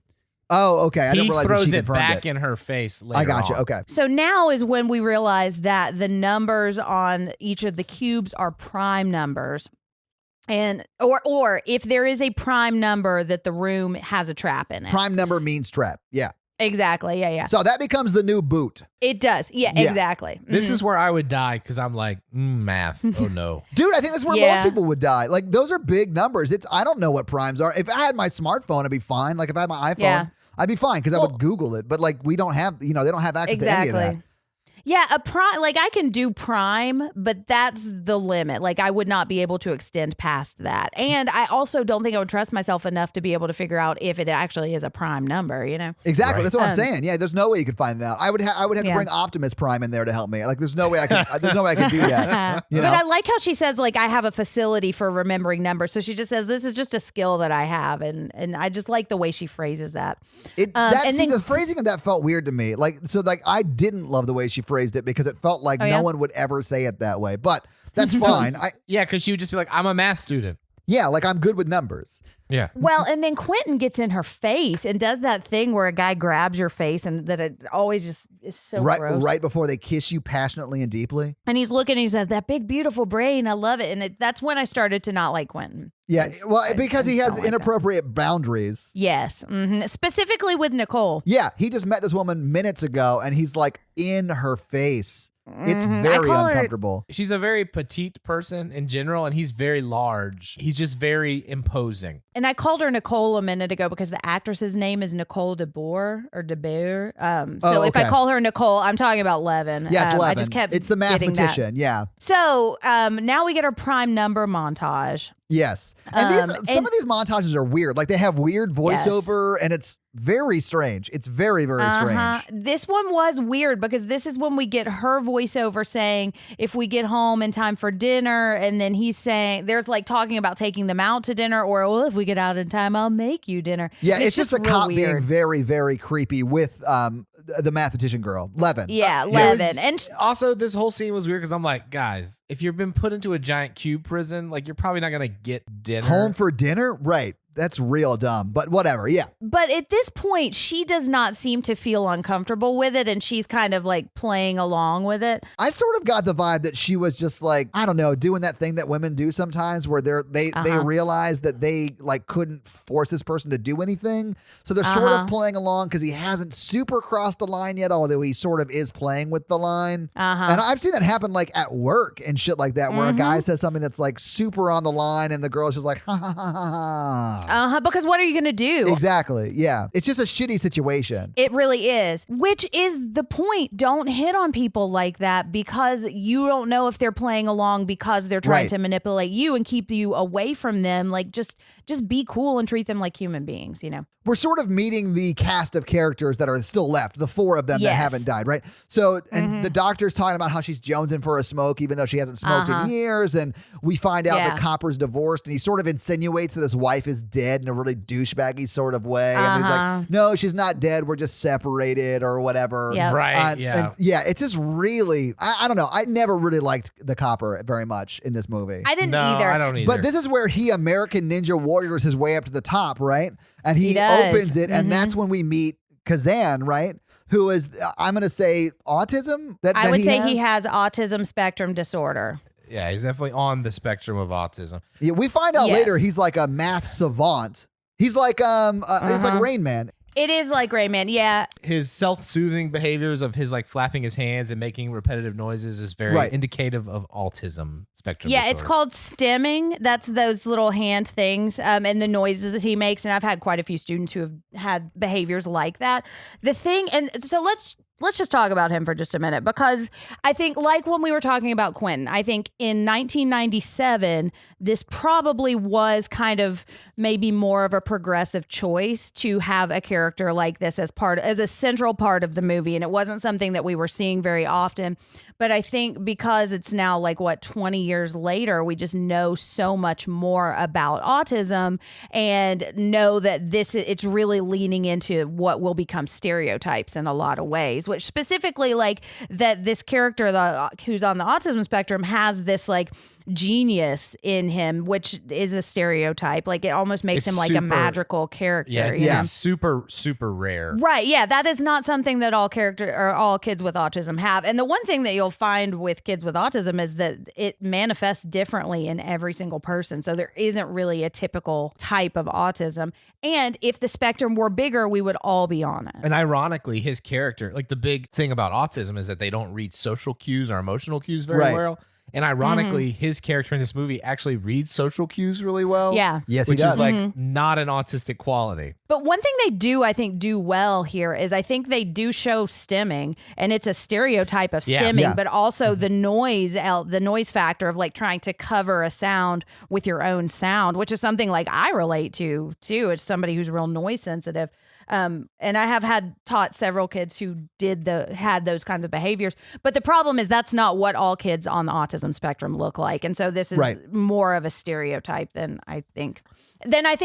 Oh, okay. I He didn't realize that throws she it confirmed back it. in her face later I gotcha. on. Okay. So now is when we realize that the numbers on each of the cubes are prime numbers. And or if there is a prime number that the room has a trap in it. Prime number means trap. Yeah. Exactly. Yeah. So that becomes the new boot. It does. Yeah, Yeah. exactly. This is where I would die because I'm like, math. Oh no. Dude, I think that's where Yeah. most people would die. Like, those are big numbers. I don't know what primes are. If I had my smartphone, I'd be fine. Like, if I had my iPhone, Yeah. I'd be fine because I would Google it. But, like, we don't have, they don't have access to any of that. Exactly. Yeah, a prime, like I can do prime, but that's the limit. Like I would not be able to extend past that. And I also don't think I would trust myself enough to be able to figure out if it actually is a prime number, you know? Exactly. Right. That's what I'm saying. Yeah, there's no way you could find it out. I would have to bring Optimus Prime in there to help me. Like there's no way I could do that. You know? But I like how she says, like, I have a facility for remembering numbers. So she just says, this is just a skill that I have. And I just like the way she phrases that. The phrasing of that felt weird to me. Like I didn't love the way she phrased it because it felt like no one would ever say it that way. But that's fine. Yeah, because she would just be like, I'm a math student. Yeah, like I'm good with numbers. Yeah. Well, and then Quentin gets in her face and does that thing where a guy grabs your face and that it always just is so gross. Right before they kiss you passionately and deeply. And he's looking, he said, that big, beautiful brain. I love it. And that's when I started to not like Quentin. Yeah, because he has inappropriate boundaries. Yes. Mm-hmm. Specifically with Nicole. Yeah, he just met this woman minutes ago and he's like in her face. It's very uncomfortable. She's a very petite person in general, and he's very large. He's just very imposing. And I called her Nicole a minute ago because the actress's name is Nicole DeBoer or DeBoer. If I call her Nicole, I'm talking about Levin. Yeah, it's Levin. I just kept it's the mathematician. Yeah. So now we get our prime number montage. Yes. And some of these montages are weird. Like they have weird voiceover and it's very strange. It's very, very strange. This one was weird because this is when we get her voiceover saying, if we get home in time for dinner, and then he's saying, there's like talking about taking them out to dinner, or, well, if we get out in time, I'll make you dinner. Yeah, it's just the cop being very, very creepy with the mathematician girl, Levin. Yeah, Levin. And also, this whole scene was weird because I'm like, guys, if you've been put into a giant cube prison, like you're probably not going to get dinner. Home for dinner? Right. That's real dumb, but whatever. Yeah. But at this point, she does not seem to feel uncomfortable with it, and she's kind of like playing along with it. I sort of got the vibe that she was just like, I don't know, doing that thing that women do sometimes where they realize that they like couldn't force this person to do anything. So they're sort of playing along because he hasn't super crossed the line yet, although he sort of is playing with the line. And I've seen that happen like at work and shit like that, where a guy says something that's like super on the line and the girl's just like, ha ha ha ha ha. Because what are you going to do? Exactly. Yeah. It's just a shitty situation. It really is, which is the point. Don't hit on people like that because you don't know if they're playing along because they're trying to manipulate you and keep you away from them. Like just be cool and treat them like human beings, you know? We're sort of meeting the cast of characters that are still left, the four of them that haven't died, right? So, and the doctor's talking about how she's jonesing for a smoke, even though she hasn't smoked in years. And we find out that Copper's divorced, and he sort of insinuates that his wife is dead in a really douchebaggy sort of way. And he's like, no, she's not dead. We're just separated or whatever. Yep. Right. And it's just really, I don't know. I never really liked the Copper very much in this movie. I didn't either. I don't either. But this is where he American Ninja Warriors his way up to the top, right? And he opens it, and that's when we meet Kazan, right? Who is, I'm going to say, autism? I would say he has autism spectrum disorder. Yeah, he's definitely on the spectrum of autism. Yeah, we find out later he's like a math savant. He's like it's like Rain Man. It is like Rain Man, yeah. His self-soothing behaviors of his like flapping his hands and making repetitive noises is very indicative of autism spectrum disorder. It's called stimming. That's those little hand things and the noises that he makes. And I've had quite a few students who have had behaviors like that. The thing, and so let's just talk about him for just a minute, because I think, like when we were talking about Quentin, I think in 1997, this probably was kind of maybe more of a progressive choice to have a character like this as a central part of the movie. And it wasn't something that we were seeing very often. But I think because it's now like 20 years later, we just know so much more about autism and know that it's really leaning into what will become stereotypes in a lot of ways, which specifically like that this character who's on the autism spectrum has this like genius in him, which is a stereotype. Like it almost makes him like a magical character. Yeah, it's super, super rare. Right. Yeah. That is not something that all kids with autism have. And the one thing that you'll find with kids with autism is that it manifests differently in every single person. So there isn't really a typical type of autism. And if the spectrum were bigger, we would all be on it. And ironically, his character, like the big thing about autism is that they don't read social cues or emotional cues very well. And ironically, his character in this movie actually reads social cues really well. Yeah. Yes, he which does. is like not an autistic quality. But one thing they do, I think, do well here is I think they do show stimming, and it's a stereotype of Yeah. stimming, Yeah. but also the noise factor of like trying to cover a sound with your own sound, which is something like I relate to too. It's somebody who's real noise sensitive. And I have taught several kids who had those kinds of behaviors. But the problem is that's not what all kids on the autism spectrum look like. And so this is more of a stereotype than I think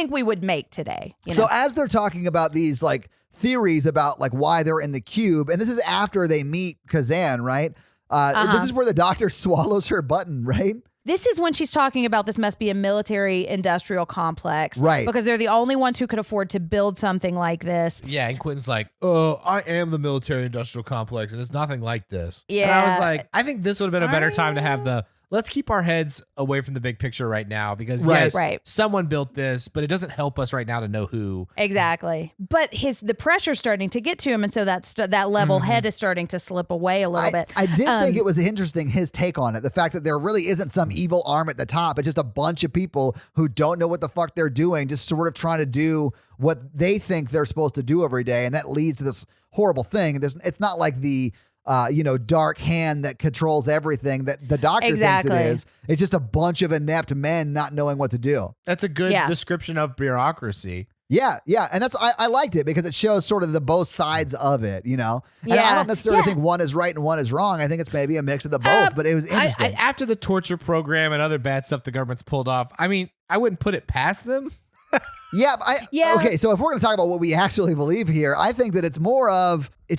we would make today. So as they're talking about these like theories about like why they're in the cube, and this is after they meet Kazan, right? This is where the doctor swallows her button, right? This is when she's talking about this must be a military industrial complex. Right. Because they're the only ones who could afford to build something like this. Yeah, and Quentin's like, oh, I am the military industrial complex, and it's nothing like this. Yeah. And I was like, I think this would have been a better time to have let's keep our heads away from the big picture right now because yes, someone built this, but it doesn't help us right now to know who. Exactly. But the pressure's starting to get to him, and so that level head is starting to slip away a little bit. I did think it was interesting, his take on it. The fact that there really isn't some evil arm at the top. It's just a bunch of people who don't know what the fuck they're doing, just sort of trying to do what they think they're supposed to do every day. And that leads to this horrible thing. It's not like the dark hand that controls everything that the doctor thinks it is. It's just a bunch of inept men not knowing what to do. That's a good description of bureaucracy. Yeah. And I liked it because it shows sort of the both sides of it, And I don't necessarily think one is right and one is wrong. I think it's maybe a mix of the both, but it was interesting. After the torture program and other bad stuff the government's pulled off, I mean, I wouldn't put it past them. Okay, so if we're going to talk about what we actually believe here, I think that it's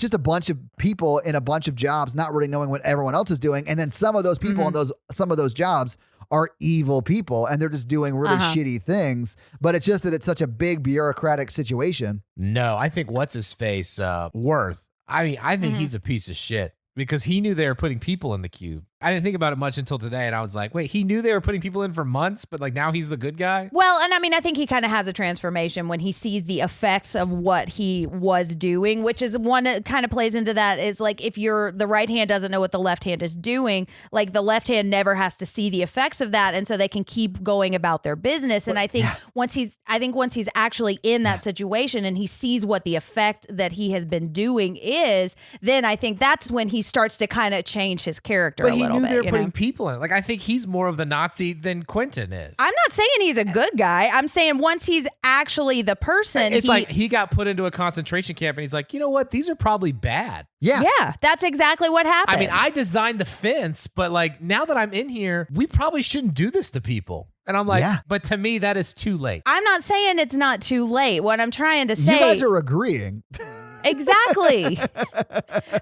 just a bunch of people in a bunch of jobs not really knowing what everyone else is doing. And then some of those people in some of those jobs are evil people and they're just doing really shitty things. But it's just that it's such a big bureaucratic situation. No, I think what's his face, Worth. I mean, I think he's a piece of shit because he knew they were putting people in the cube. I didn't think about it much until today, and I was like, wait, he knew they were putting people in for months, but like now he's the good guy? Well, and I mean, I think he kind of has a transformation when he sees the effects of what he was doing, which is one that kind of plays into that is like if the right hand doesn't know what the left hand is doing, like the left hand never has to see the effects of that, and so they can keep going about their business. And I think once he's actually in that situation and he sees what the effect that he has been doing is, then I think that's when he starts to kind of change his character a little bit. He knew they were putting people in it. Like, I think he's more of the Nazi than Quentin is. I'm not saying he's a good guy. I'm saying once he's actually the person. It's like he got put into a concentration camp and he's like, you know what? These are probably bad. Yeah. Yeah, that's exactly what happened. I mean, I designed the fence, but like now that I'm in here, we probably shouldn't do this to people. And I'm like, but to me, that is too late. I'm not saying it's not too late. What I'm trying to say. You guys are agreeing. Exactly.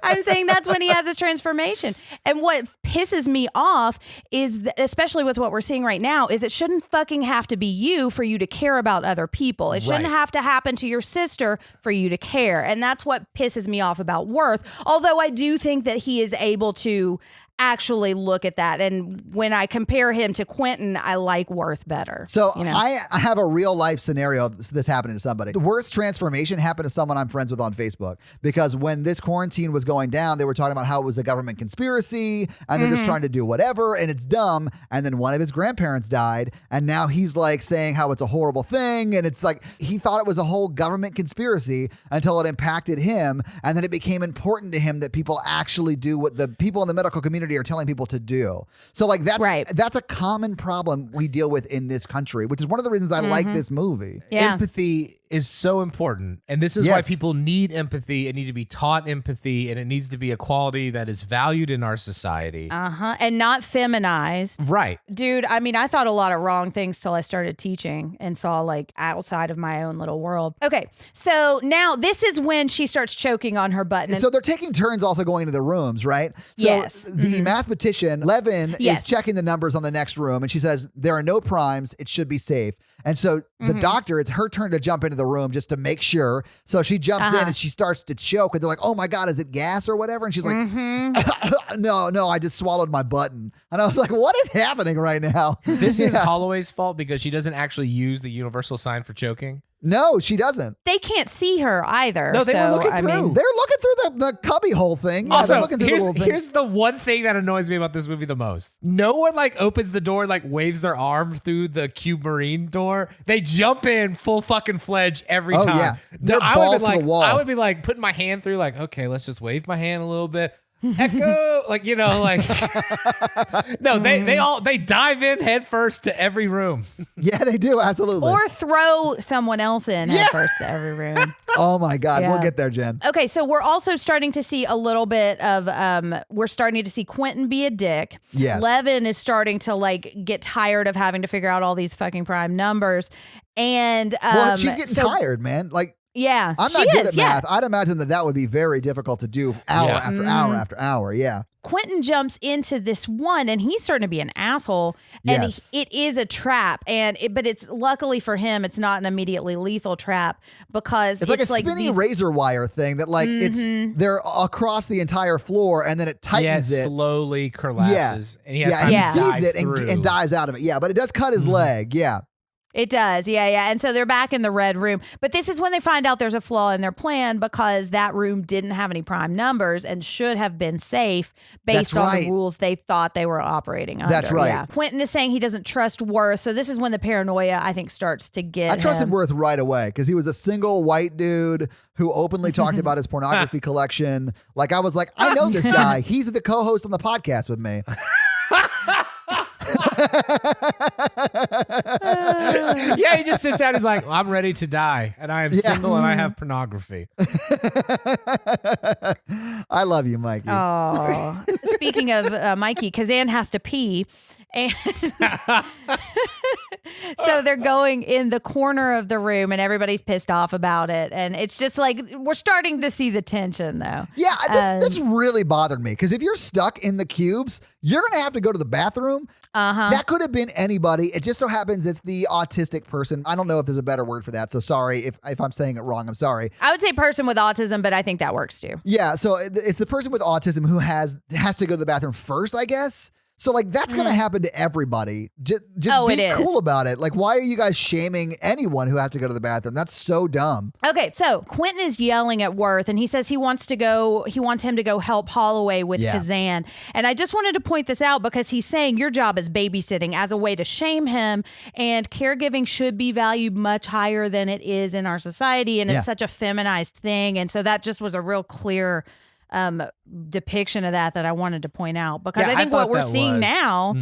I'm saying that's when he has his transformation. And what pisses me off is, especially with what we're seeing right now, is it shouldn't fucking have to be you for you to care about other people. It shouldn't have to happen to your sister for you to care. And that's what pisses me off about Worth. Although I do think that he is able to actually look at that. And when I compare him to Quentin, I like Worth better. So I have a real life scenario of this happening to somebody. The worst transformation happened to someone I'm friends with on Facebook, because when this quarantine was going down, they were talking about how it was a government conspiracy and they're just trying to do whatever and it's dumb. And then one of his grandparents died and now he's like saying how it's a horrible thing. And it's like he thought it was a whole government conspiracy until it impacted him. And then it became important to him that people actually do what the people in the medical community are telling people to do. So like that's a common problem we deal with in this country, which is one of the reasons I like this movie. Yeah. Empathy is so important. And this is why people need empathy. It needs to be taught empathy, and it needs to be a quality that is valued in our society. And not feminized. Right. Dude, I mean, I thought a lot of wrong things till I started teaching and saw like outside of my own little world. Okay. So now this is when she starts choking on her button. So they're taking turns also going into the rooms, right? So the mathematician, Levin, is checking the numbers on the next room and she says, there are no primes. It should be safe. And so the doctor, it's her turn to jump into the room just to make sure. So she jumps in and she starts to choke and they're like, oh my God, is it gas or whatever? And she's like, no, I just swallowed my button. And I was like, what is happening right now? This is Holloway's fault because she doesn't actually use the universal sign for choking. No, she doesn't. They can't see her either. No, they were looking through. They're looking through the cubby hole thing. Yeah, Also, they're looking through the little thing. here's the one thing that annoys me about this movie the most. No one like opens the door, like waves their arm through the cube marine door. They jump in full fucking fledged every time. Yeah. They're I balls would be to the wall. I would be like putting my hand through, like, okay, let's just wave my hand a little bit. Echo, like, you know, like no, they dive in head first to every room. Yeah, they do, absolutely. Or throw someone else in head first to every room. Oh my God, Yeah. we'll get there, Jen. Okay, so we're also starting to see a little bit of we're starting to see Quentin be a dick. Yes. Levin is starting to like get tired of having to figure out all these fucking prime numbers. And Well, she's getting tired, man. Like, Yeah. I'm not good at math. I'd imagine that would be very difficult to do hour after hour after hour. Yeah. Quentin jumps into this one and he's starting to be an asshole, and Yes. it is a trap, but it's luckily for him it's not an immediately lethal trap because It's like a spinny razor wire thing that like they're across the entire floor and then it tightens it it. slowly collapses. And he has Yeah, time and to he dive sees it through. and dives out of it. Yeah, but it does cut his leg. Yeah. It does, yeah. And so they're back in the red room. But this is when they find out there's a flaw in their plan because that room didn't have any prime numbers and should have been safe based on the rules they thought they were operating under. That's right. Yeah. Quentin is saying he doesn't trust Worth. So this is when the paranoia, I think, starts to get I trusted him. Worth right away because he was a single white dude who openly talked about his pornography collection. Like, I was like, I know this guy. He's the co-host on the podcast with me. Yeah, he just sits down. He's like, I'm ready to die, and I am single, and I have pornography. I love you, Mikey. Oh, speaking of Mikey, Kazan has to pee. And so they're going in the corner of the room and everybody's pissed off about it. And it's just like, we're starting to see the tension though. Yeah, this really bothered me because if you're stuck in the cubes, you're going to have to go to the bathroom. That could have been anybody. It just so happens it's the autistic person. I don't know if there's a better word for that. So sorry if I'm saying it wrong. I'm sorry. I would say person with autism, but I think that works too. Yeah, so it's the person with autism who has to go to the bathroom first, I guess. So, like, that's going to happen to everybody. Just be cool about it. Like, why are you guys shaming anyone who has to go to the bathroom? That's so dumb. Okay, so Quentin is yelling at Worth, and he says he wants him to go help Holloway with Kazan. And I just wanted to point this out because he's saying your job is babysitting as a way to shame him, and caregiving should be valued much higher than it is in our society, and it's such a feminized thing. And so that just was a real clear depiction of that I wanted to point out because I think what we're seeing now,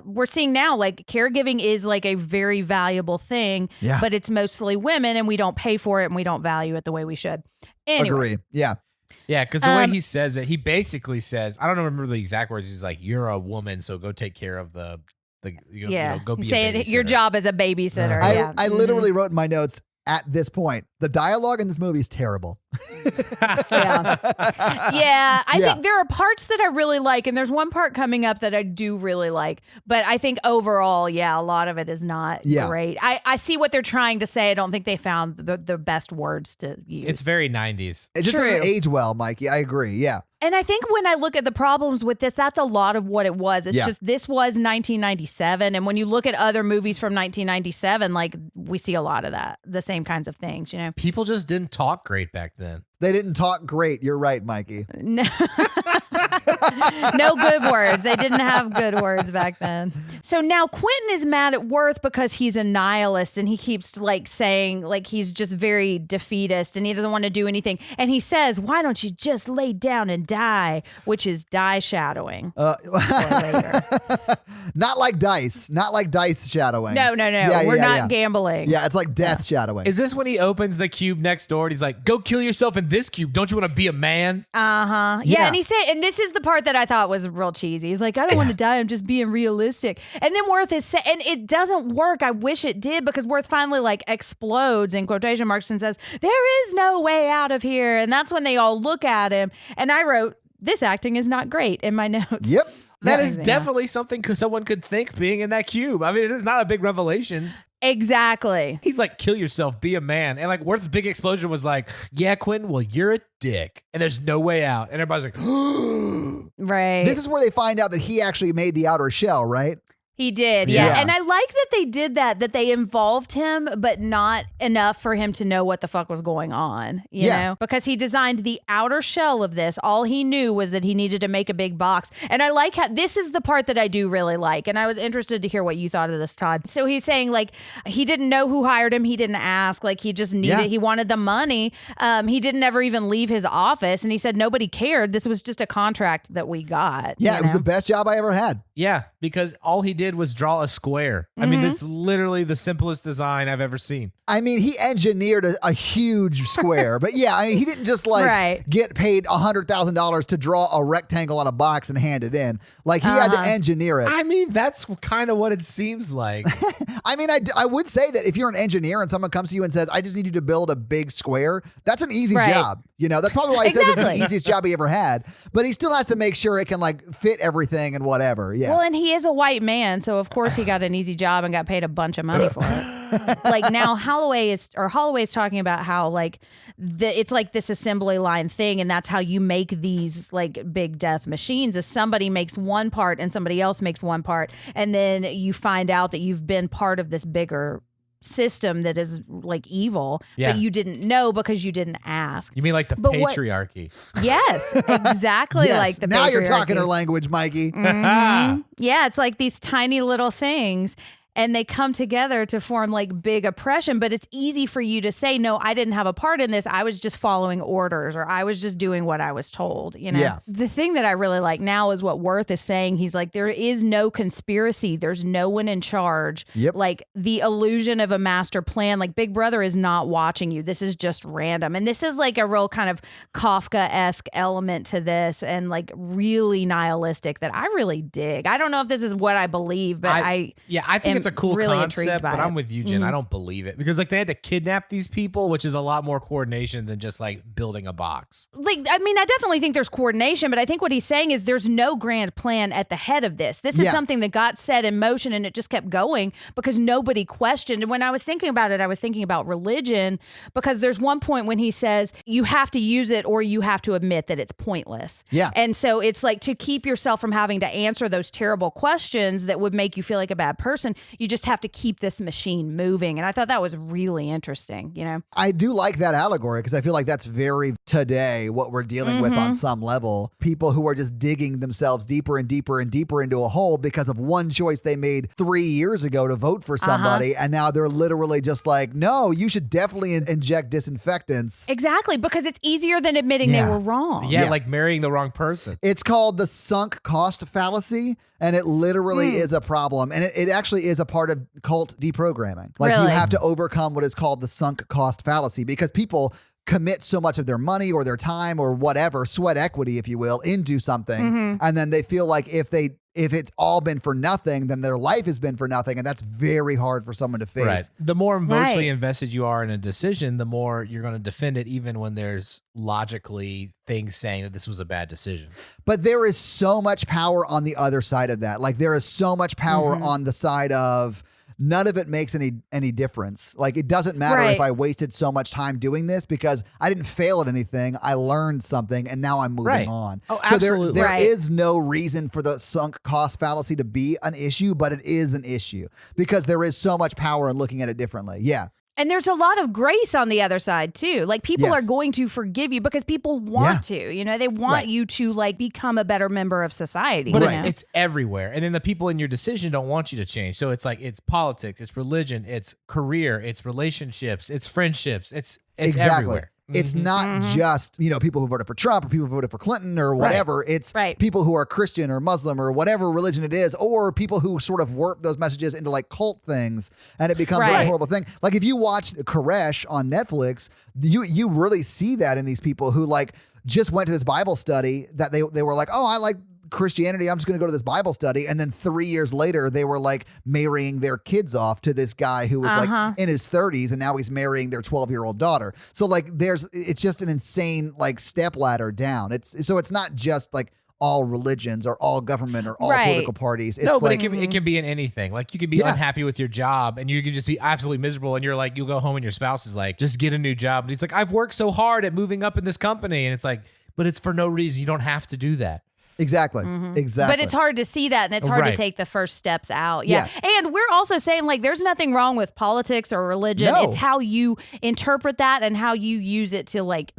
we're seeing now like caregiving is like a very valuable thing, but it's mostly women and we don't pay for it and we don't value it the way we should. Anyway. Agree. Yeah. Yeah, because the way he says it, he basically says, I don't remember the exact words. He's like, "You're a woman, so go take care of go be a babysitter." Your job as a babysitter. I literally wrote in my notes, at this point, the dialogue in this movie is terrible. I think there are parts that I really like, and there's one part coming up that I do really like. But I think overall, a lot of it is not great. I see what they're trying to say. I don't think they found the best words to use. It's very 90s. It just doesn't age well, Mikey. I agree. Yeah. And I think when I look at the problems with this, that's a lot of what it was. It's just this was 1997. And when you look at other movies from 1997, like we see a lot of that, the same kinds of things, you know? People just didn't talk great back then. They didn't talk great. You're right, Mikey. No. No good words. They didn't have good words back then. So now Quentin is mad at Worth because he's a nihilist and he keeps like saying like he's just very defeatist and he doesn't want to do anything. And he says, "Why don't you just lay down and die?" Which is die shadowing. Not like dice. Not like dice shadowing. No. We're not gambling. Yeah, it's like death shadowing. Is this when he opens the cube next door and he's like, "Go kill yourself in this cube. Don't you want to be a man?" Yeah, and he said, and this is the part that I thought was real cheesy. He's like, "I don't want to die. I'm just being realistic." And then Worth is saying, and it doesn't work. I wish it did because Worth finally like explodes in quotation marks and says, "There is no way out of here." And that's when they all look at him. And I wrote, "This acting is not great" in my notes. Yep. That is definitely something someone could think being in that cube. I mean, it is not a big revelation. Exactly. He's like, "Kill yourself, be a man." And like Worth's big explosion was like, "Yeah, Quentin, well, you're a dick. And there's no way out." And everybody's like, right. This is where they find out that he actually made the outer shell, right? He did, yeah. And I like that they did that they involved him, but not enough for him to know what the fuck was going on, you know? Because he designed the outer shell of this. All he knew was that he needed to make a big box. And I like how, this is the part that I do really like. And I was interested to hear what you thought of this, Todd. So he's saying, like, he didn't know who hired him. He didn't ask. Like, he just needed, he wanted the money. He didn't ever even leave his office. And he said nobody cared. This was just a contract that we got. Yeah, it was the best job I ever had. Yeah, because all he did was draw a square. I mean, it's literally the simplest design I've ever seen. I mean, he engineered a huge square, but yeah, I mean, he didn't just get paid $100,000 to draw a rectangle on a box and hand it in. Like, he had to engineer it. I mean, that's kind of what it seems like. I mean, I would say that if you're an engineer and someone comes to you and says, I just need you to build a big square, that's an easy job. You know, that's probably why he said this is the easiest job he ever had. But he still has to make sure it can, like, fit everything and whatever. Yeah. Well, and he is a white man, so of course he got an easy job and got paid a bunch of money for it. Like, now Holloway is talking about how, like, it's like this assembly line thing, and that's how you make these, like, big death machines, is somebody makes one part and somebody else makes one part, and then you find out that you've been part of this bigger system that is, like, evil, but you didn't know because you didn't ask. You mean like the patriarchy? Yes, exactly. Like the now patriarchy. You're talking her language, Mikey. Yeah, it's like these tiny little things. And they come together to form, like, big oppression. But it's easy for you to say, no, I didn't have a part in this. I was just following orders, or I was just doing what I was told. You know, the thing that I really like now is what Worth is saying. He's like, there is no conspiracy. There's no one in charge. Like, the illusion of a master plan, like, Big Brother is not watching you. This is just random. And this is, like, a real kind of Kafka-esque element to this, and, like, really nihilistic that I really dig. I don't know if this is what I believe, but I think it's a cool really concept, but it. I'm with you, Jen. I don't believe it, because, like, they had to kidnap these people, which is a lot more coordination than just, like, building a box. Like, I mean, I definitely think there's coordination, but I think what he's saying is there's no grand plan at the head of this. This is something that got set in motion, and it just kept going because nobody questioned. And when I was thinking about it, I was thinking about religion, because there's one point when he says you have to use it or you have to admit that it's pointless. Yeah. And so it's like, to keep yourself from having to answer those terrible questions that would make you feel like a bad person, you just have to keep this machine moving. And I thought that was really interesting, you know? I do like that allegory, because I feel like that's very today what we're dealing with on some level. People who are just digging themselves deeper and deeper and deeper into a hole because of one choice they made 3 years ago to vote for somebody. And now they're literally just like, no, you should definitely inject disinfectants. Exactly, because it's easier than admitting they were wrong. Yeah, like marrying the wrong person. It's called the sunk cost fallacy, and it literally is a problem. And it actually is a part of cult deprogramming. Like, you have to overcome what is called the sunk cost fallacy, because people commit so much of their money or their time or whatever, sweat equity, if you will, into something. And then they feel like if it's all been for nothing, then their life has been for nothing. And that's very hard for someone to face. Right. The more emotionally invested you are in a decision, the more you're going to defend it, even when there's logically things saying that this was a bad decision. But there is so much power on the other side of that. Like, there is so much power on the side of, none of it makes any difference. Like, it doesn't matter if I wasted so much time doing this, because I didn't fail at anything. I learned something, and now I'm moving on. Oh, so absolutely. there is no reason for the sunk cost fallacy to be an issue, but it is an issue because there is so much power in looking at it differently. Yeah. And there's a lot of grace on the other side too. Like, people are going to forgive you because people want to, you know, they want you to, like, become a better member of society. But it's everywhere. And then the people in your decision don't want you to change. So it's like, it's politics, it's religion, it's career, it's relationships, it's friendships, it's everywhere. It's not just, you know, people who voted for Trump or people who voted for Clinton or whatever. It's people who are Christian or Muslim or whatever religion it is, or people who sort of warp those messages into, like, cult things, and it becomes a horrible thing. Like, if you watch Koresh on Netflix, you really see that in these people who, like, just went to this Bible study that they were like, oh, I like Christianity, I'm just going to go to this Bible study. And then 3 years later, they were, like, marrying their kids off to this guy who was like in his 30s, and now he's marrying their 12-year-old daughter. So, like, it's just an insane, like, stepladder down. It's not just, like, all religions or all government or all political parties. It's but it can be in anything. Like, you can be unhappy with your job, and you can just be absolutely miserable, and you're like, you'll go home and your spouse is like, just get a new job. And he's like, I've worked so hard at moving up in this company. And it's like, but it's for no reason. You don't have to do that. Exactly. Exactly. But it's hard to see that, and it's hard to take the first steps out. Yeah. And we're also saying, like, there's nothing wrong with politics or religion. No. It's how you interpret that and how you use it to, like,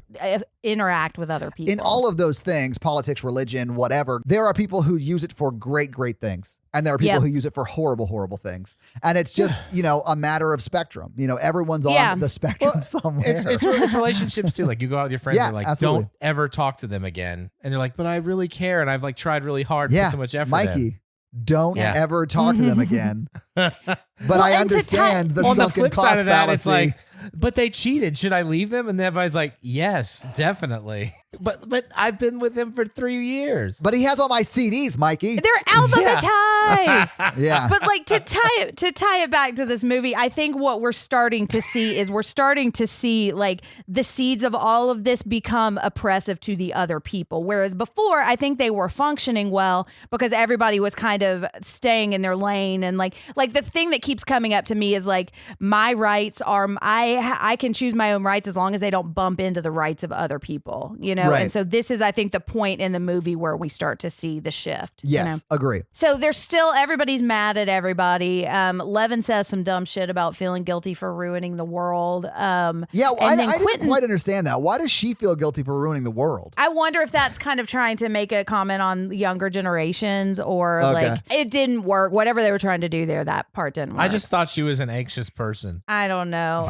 interact with other people. In all of those things, politics, religion, whatever, there are people who use it for great, great things. And there are people who use it for horrible, horrible things. And it's just, a matter of spectrum. Everyone's on the spectrum somewhere. It's relationships too. Like you go out with your friends and like, absolutely. don't ever talk to them again. And they're like, but I really care. And I've like tried really hard, put so much effort Mikey, in. don't ever talk to them again. But I understand the on the sunken flip cost side of that, fallacy. it's like, but they cheated. Should I leave them? And everybody's like, yes, definitely. But I've been with him for 3 years. But he has all my CDs, Mikey. They're alphabetized. Yeah. But like to tie it back to this movie, I think what we're starting to see is like the seeds of all of this become oppressive to the other people. Whereas before, I think they were functioning well because everybody was kind of staying in their lane. And like the thing that keeps coming up to me is like my rights are I can choose my own rights as long as they don't bump into the rights of other people, Right. And so this is, I think, the point in the movie where we start to see the shift. Yes, agree. So there's still, everybody's mad at everybody. Levin says some dumb shit about feeling guilty for ruining the world. I didn't quite understand that. Why does she feel guilty for ruining the world? I wonder if that's kind of trying to make a comment on younger generations or like it didn't work. Whatever they were trying to do there, that part didn't work. I just thought she was an anxious person. I don't know.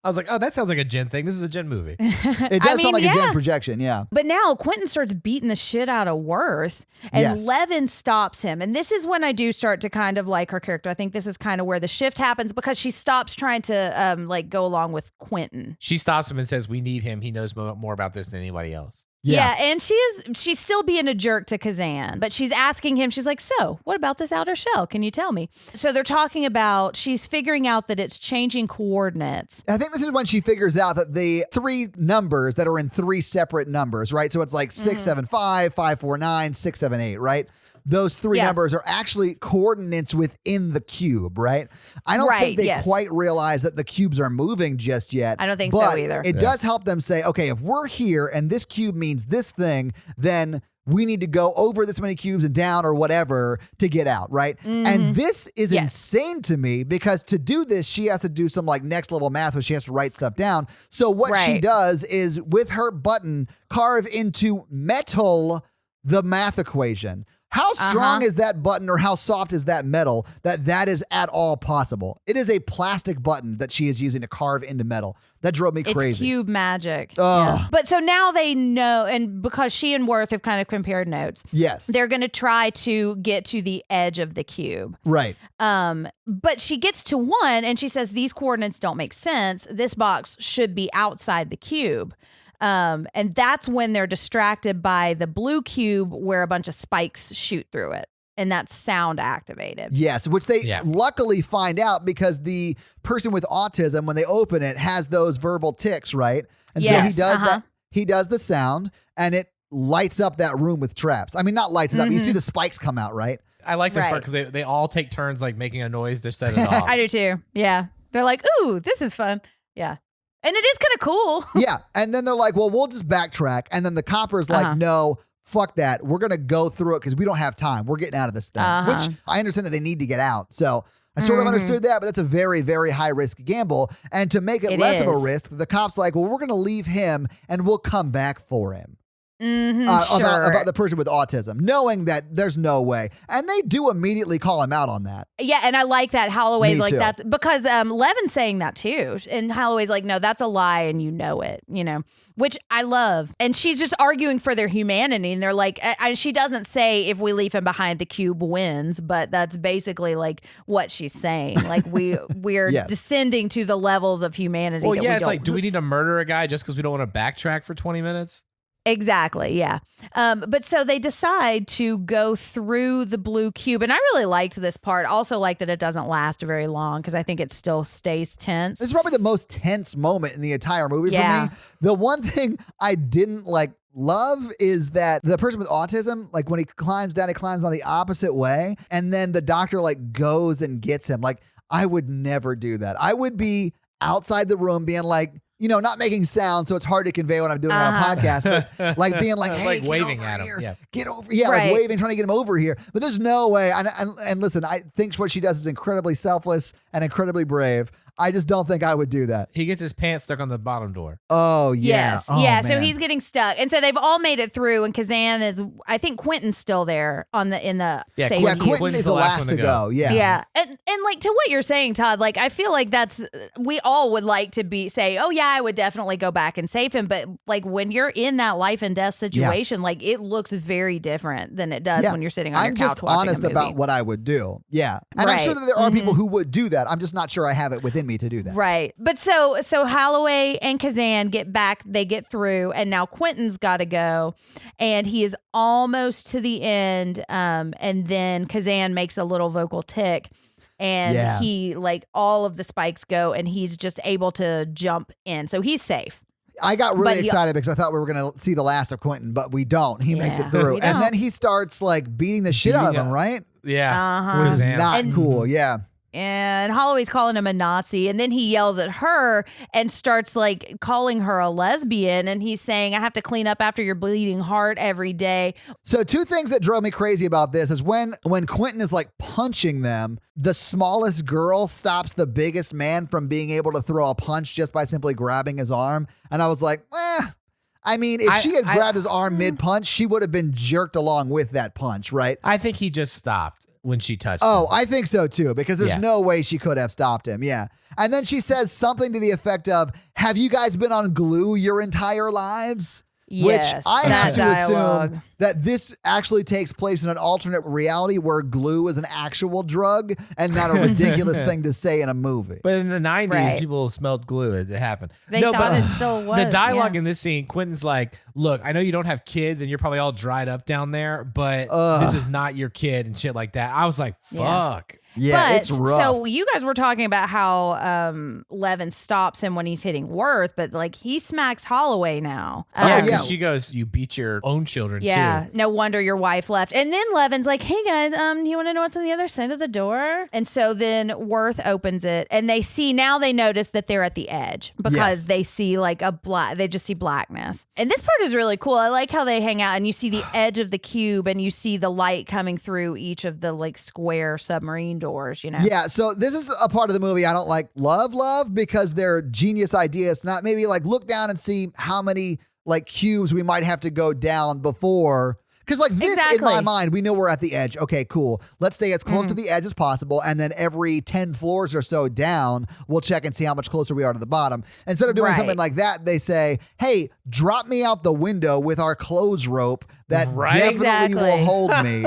I was like, oh, that sounds like a Jen thing. This is a Jen movie. It does sound like a Jen projection, yeah. But now Quentin starts beating the shit out of Worth, and Levin stops him. And this is when I do start to kind of like her character. I think this is kind of where the shift happens because she stops trying to go along with Quentin. She stops him and says, we need him. He knows more about this than anybody else. Yeah, and she's still being a jerk to Kazan, but she's asking him, she's like, so what about this outer shell? Can you tell me? So they're talking about, she's figuring out that it's changing coordinates. I think this is when she figures out that the 3 numbers that are in 3 separate numbers, right? So it's like 675, 549, 678, right? Those 3 numbers are actually coordinates within the cube, right? I don't think they quite realize that the cubes are moving just yet. I don't think so either. It does help them say, okay, if we're here and this cube means this thing, then we need to go over this many cubes and down or whatever to get out, right? And this is insane to me because to do this, she has to do some like next level math where she has to write stuff down. So what she does is with her button, carve into metal the math equation. How strong is that button or how soft is that metal that is at all possible? It is a plastic button that she is using to carve into metal. That drove me crazy. It's cube magic. Yeah. But so now they know, and because she and Worth have kind of compared notes, they're going to try to get to the edge of the cube. Right. But she gets to 1 and she says, these coordinates don't make sense. This box should be outside the cube. And that's when they're distracted by the blue cube where a bunch of spikes shoot through it. And that's sound activated. Yes, which they luckily find out because the person with autism, when they open it, has those verbal tics, right? And so he does that. He does the sound and it lights up that room with traps. I mean, not lights it up. You see the spikes come out, right? I like this part because they all take turns like making a noise to set it off. I do too. Yeah. They're like, ooh, this is fun. Yeah. And it is kind of cool. Yeah. And then they're like, well, we'll just backtrack. And then the copper's like, no, fuck that. We're going to go through it because we don't have time. We're getting out of this thing, which I understand that they need to get out. So I sort of understood that, but that's a very, very high risk gamble. And to make it less of a risk, the cop's like, well, we're going to leave him and we'll come back for him. About the person with autism, knowing that there's no way. And they do immediately call him out on that. Yeah, and I like that. Holloway's Me like, too. that's because Levin's saying that too. And Holloway's like, no, that's a lie and you know it, which I love. And she's just arguing for their humanity. And they're like, she doesn't say if we leave him behind, the cube wins, but that's basically like what she's saying. Like we're descending to the levels of humanity. Well, it's like, do we need to murder a guy just because we don't want to backtrack for 20 minutes? Exactly, yeah. But so they decide to go through the blue cube. And I really liked this part. Also like that it doesn't last very long because I think it still stays tense. This is probably the most tense moment in the entire movie for me. The one thing I didn't love is that the person with autism, like when he climbs down, he climbs on the opposite way. And then the doctor goes and gets him. Like, I would never do that. I would be outside the room being like, not making sound, so it's hard to convey what I'm doing on a podcast, but like being like, hey, like waving get over at him. here. Yeah. Get over. Yeah, like waving, trying to get him over here. But there's no way. And listen, I think what she does is incredibly selfless and incredibly brave. I just don't think I would do that. He gets his pants stuck on the bottom door. Oh, yeah. Yes. Oh, yeah. man. So he's getting stuck. And so they've all made it through. And Kazan is, I think Quentin's still there in the safety. Yeah, Quentin is the last to go. Yeah. Yeah. And like to what you're saying, Todd, like I feel like we all would like to say, oh yeah, I would definitely go back and save him. But like when you're in that life and death situation, like it looks very different than it does when you're sitting on your couch watching a movie. I'm just honest about what I would do. Yeah. And I'm sure that there are people who would do that. I'm just not sure I have it within me to do that. Right. But so Holloway and Kazan get back, they get through, and now Quentin's got to go, and he is almost to the end. And then Kazan makes a little vocal tick, and he like all of the spikes go, and he's just able to jump in, so he's safe. I got really excited because I thought we were going to see the last of Quentin, but we don't. He makes it through. And then he starts like beating the shit out of him, right? Yeah. Which is not cool. Yeah. And Holloway's calling him a Nazi, and then he yells at her and starts like calling her a lesbian, and he's saying, I have to clean up after your bleeding heart every day. So two things that drove me crazy about this is when Quentin is like punching them, the smallest girl stops the biggest man from being able to throw a punch just by simply grabbing his arm. And I was like, I mean, if she had grabbed his arm mid-punch, she would have been jerked along with that punch, right? I think he just stopped when she touched him. I think so too, because there's no way she could have stopped him. Yeah. And then she says something to the effect of, have you guys been on glue your entire lives? Yes, which I have to assume that this actually takes place in an alternate reality where glue is an actual drug and not a ridiculous thing to say in a movie. But in the 90s, people smelled glue. It happened. They thought it still was. The dialogue in this scene, Quentin's like, look, I know you don't have kids and you're probably all dried up down there, but this is not your kid and shit like that. I was like, fuck. Yeah, but, it's rough. So you guys were talking about how Levin stops him when he's hitting Worth, but like he smacks Holloway now. Because she goes, you beat your own children too. No wonder your wife left. And then Levin's like, hey guys, you want to know what's on the other side of the door? And so then Worth opens it, and they notice that they're at the edge because they see like they just see blackness. And this part is really cool. I like how they hang out and you see the edge of the cube and you see the light coming through each of the like square submarine doors, Yeah, so this is a part of the movie I don't like love because they're genius ideas. Not maybe like look down and see how many like cubes we might have to go down before. Because like this, in my mind, we know we're at the edge. Okay, cool. Let's stay as close to the edge as possible. And then every 10 floors or so down, we'll check and see how much closer we are to the bottom. Instead of doing something like that, they say, hey, drop me out the window with our clothes rope that definitely will hold me.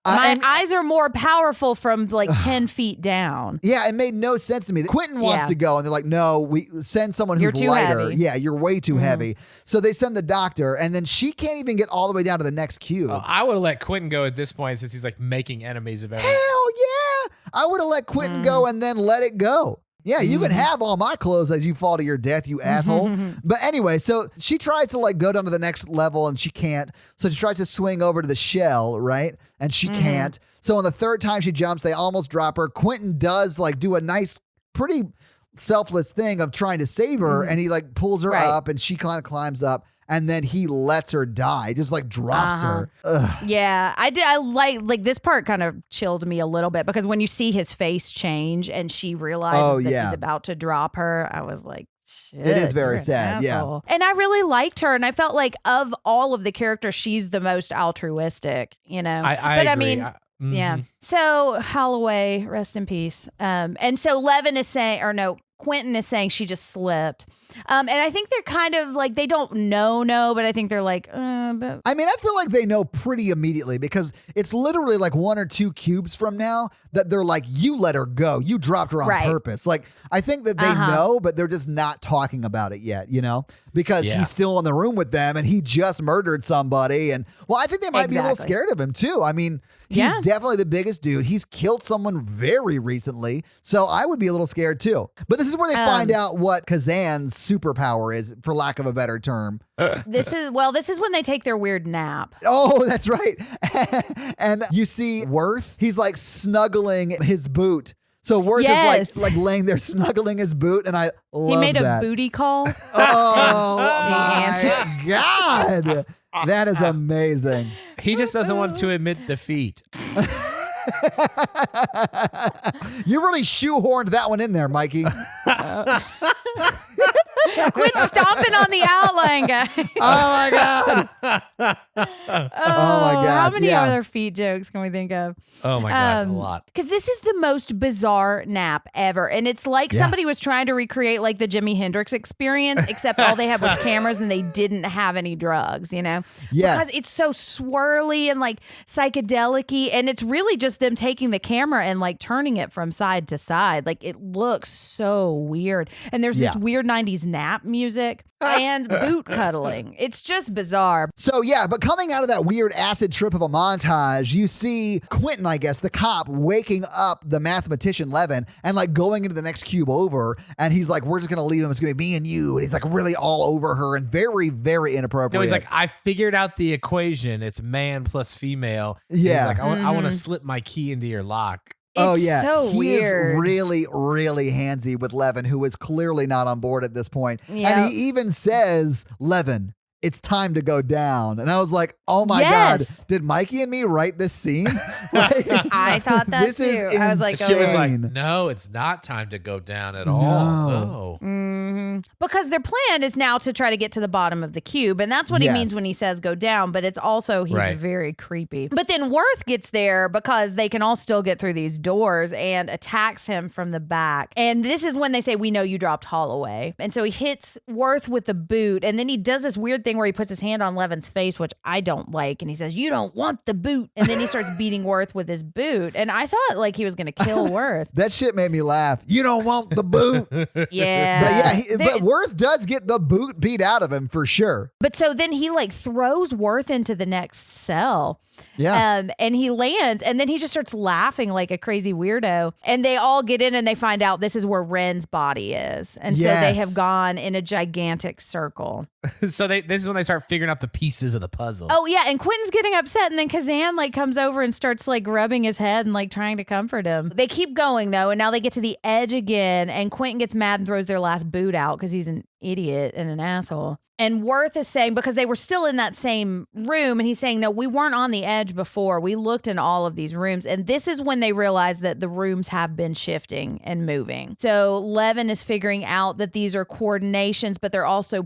My eyes are more powerful from like 10 feet down. Yeah, it made no sense to me. Quentin wants to go, and they're like, no, we send someone who's lighter. Heavy. Yeah, you're way too heavy. So they send the doctor, and then she can't even get all the way down to the next cube. I would have let Quentin go at this point since he's like making enemies of everyone. Hell yeah! I would have let Quentin go and then let it go. Yeah, you can have all my clothes as you fall to your death, you asshole. But anyway, so she tries to like go down to the next level and she can't. So she tries to swing over to the shell, right? And she can't. So on the third time she jumps, they almost drop her. Quentin does like do a nice, pretty selfless thing of trying to save her. And he like pulls her up and she kind of climbs up. And then he lets her die, just like drops her. Ugh. Yeah, I did. I like this part kind of chilled me a little bit because when you see his face change and she realizes that he's about to drop her, I was like, shit. It is very sad. Yeah. And I really liked her. And I felt like of all of the characters, she's the most altruistic, I but agree. I mean, yeah. So Holloway, rest in peace. And so Levin is saying, or no, Quentin is saying she just slipped. And I think they're kind of like, they don't know, but I think they're like, but. I mean, I feel like they know pretty immediately because it's literally like 1 or 2 cubes from now that they're like, you let her go. You dropped her on purpose. Like, I think that they know, but they're just not talking about it yet, because he's still in the room with them and he just murdered somebody. And well, I think they might be a little scared of him too. I mean, he's definitely the biggest dude. He's killed someone very recently. So I would be a little scared too. But this is where they find out what Kazan's superpower is, for lack of a better term. This is when they take their weird nap. Oh, that's right. And you see Worth, he's like snuggling his boot So Worth Yes. is like laying there snuggling his boot, and I love He made that. a booty call. Oh He my God. That is amazing. He just doesn't want to admit defeat. You really shoehorned that one in there, Mikey. Quit stomping on the outline, guys. Oh my God. Oh my God. How many Yeah. other feet jokes can we think of? Oh my God, a lot. Because this is the most bizarre nap ever. And it's like somebody was trying to recreate like the Jimi Hendrix experience, except all they had was cameras and they didn't have any drugs, you know? Yes. Because it's so swirly and like psychedelic-y. And it's really just them taking the camera and like turning it from side to side. Like it looks so weird. And there's this weird 90s nap music and boot cuddling. It's just bizarre. So yeah, but coming out of that weird acid trip of a montage, you see Quentin, I guess, the cop, waking up the mathematician Levin and like going into the next cube over, and he's like, we're just gonna leave him, it's gonna be me and you, and he's like really all over her and very, very inappropriate. No, he's like, I figured out the equation. It's man plus female. Yeah. He's like, I want to slip my key into your lock. Oh It's yeah, so he weird. is really, really handsy with Levin, who is clearly not on board at this point. Yep. And he even says, "Levin, it's time to go down." And I was like, "Oh my Yes. God, did Mikey and me write this scene?" Like, I thought that this too. is I was like, She was like, insane. no, it's not time to go down at all. No. because their plan is now to try to get to the bottom of the cube. And that's what he Yes. means when he says go down. But it's also, he's Right. very creepy. But then Worth gets there because they can all still get through these doors and attacks him from the back. And this is when they say, we know you dropped Holloway. And so he hits Worth with the boot. And then he does this weird thing where he puts his hand on Levin's face, which I don't like. And he says, you don't want the boot. And then he starts beating Worth with his boot. And I thought like he was going to kill Worth. That shit made me laugh. You don't want the boot. Yeah. But yeah, They- but Worth does get the boot beat out of him for sure. But so then he like throws Worth into the next cell. Yeah. And he lands and then he just starts laughing like a crazy weirdo. And they all get in and they find out this is where Ren's body is. And so they Yes. have gone in a gigantic circle. So this is when they start figuring out the pieces of the puzzle. Oh yeah, and Quentin's getting upset and then Kazan like comes over and starts like rubbing his head and like trying to comfort him. They keep going though, and now they get to the edge again and Quentin gets mad and throws their last boot out because he's an idiot and an asshole. And Worth is saying, because they were still in that same room, and he's saying, no, we weren't on the edge before. We looked in all of these rooms. And this is when they realize that the rooms have been shifting and moving. So Levin is figuring out that these are coordinations, but they're also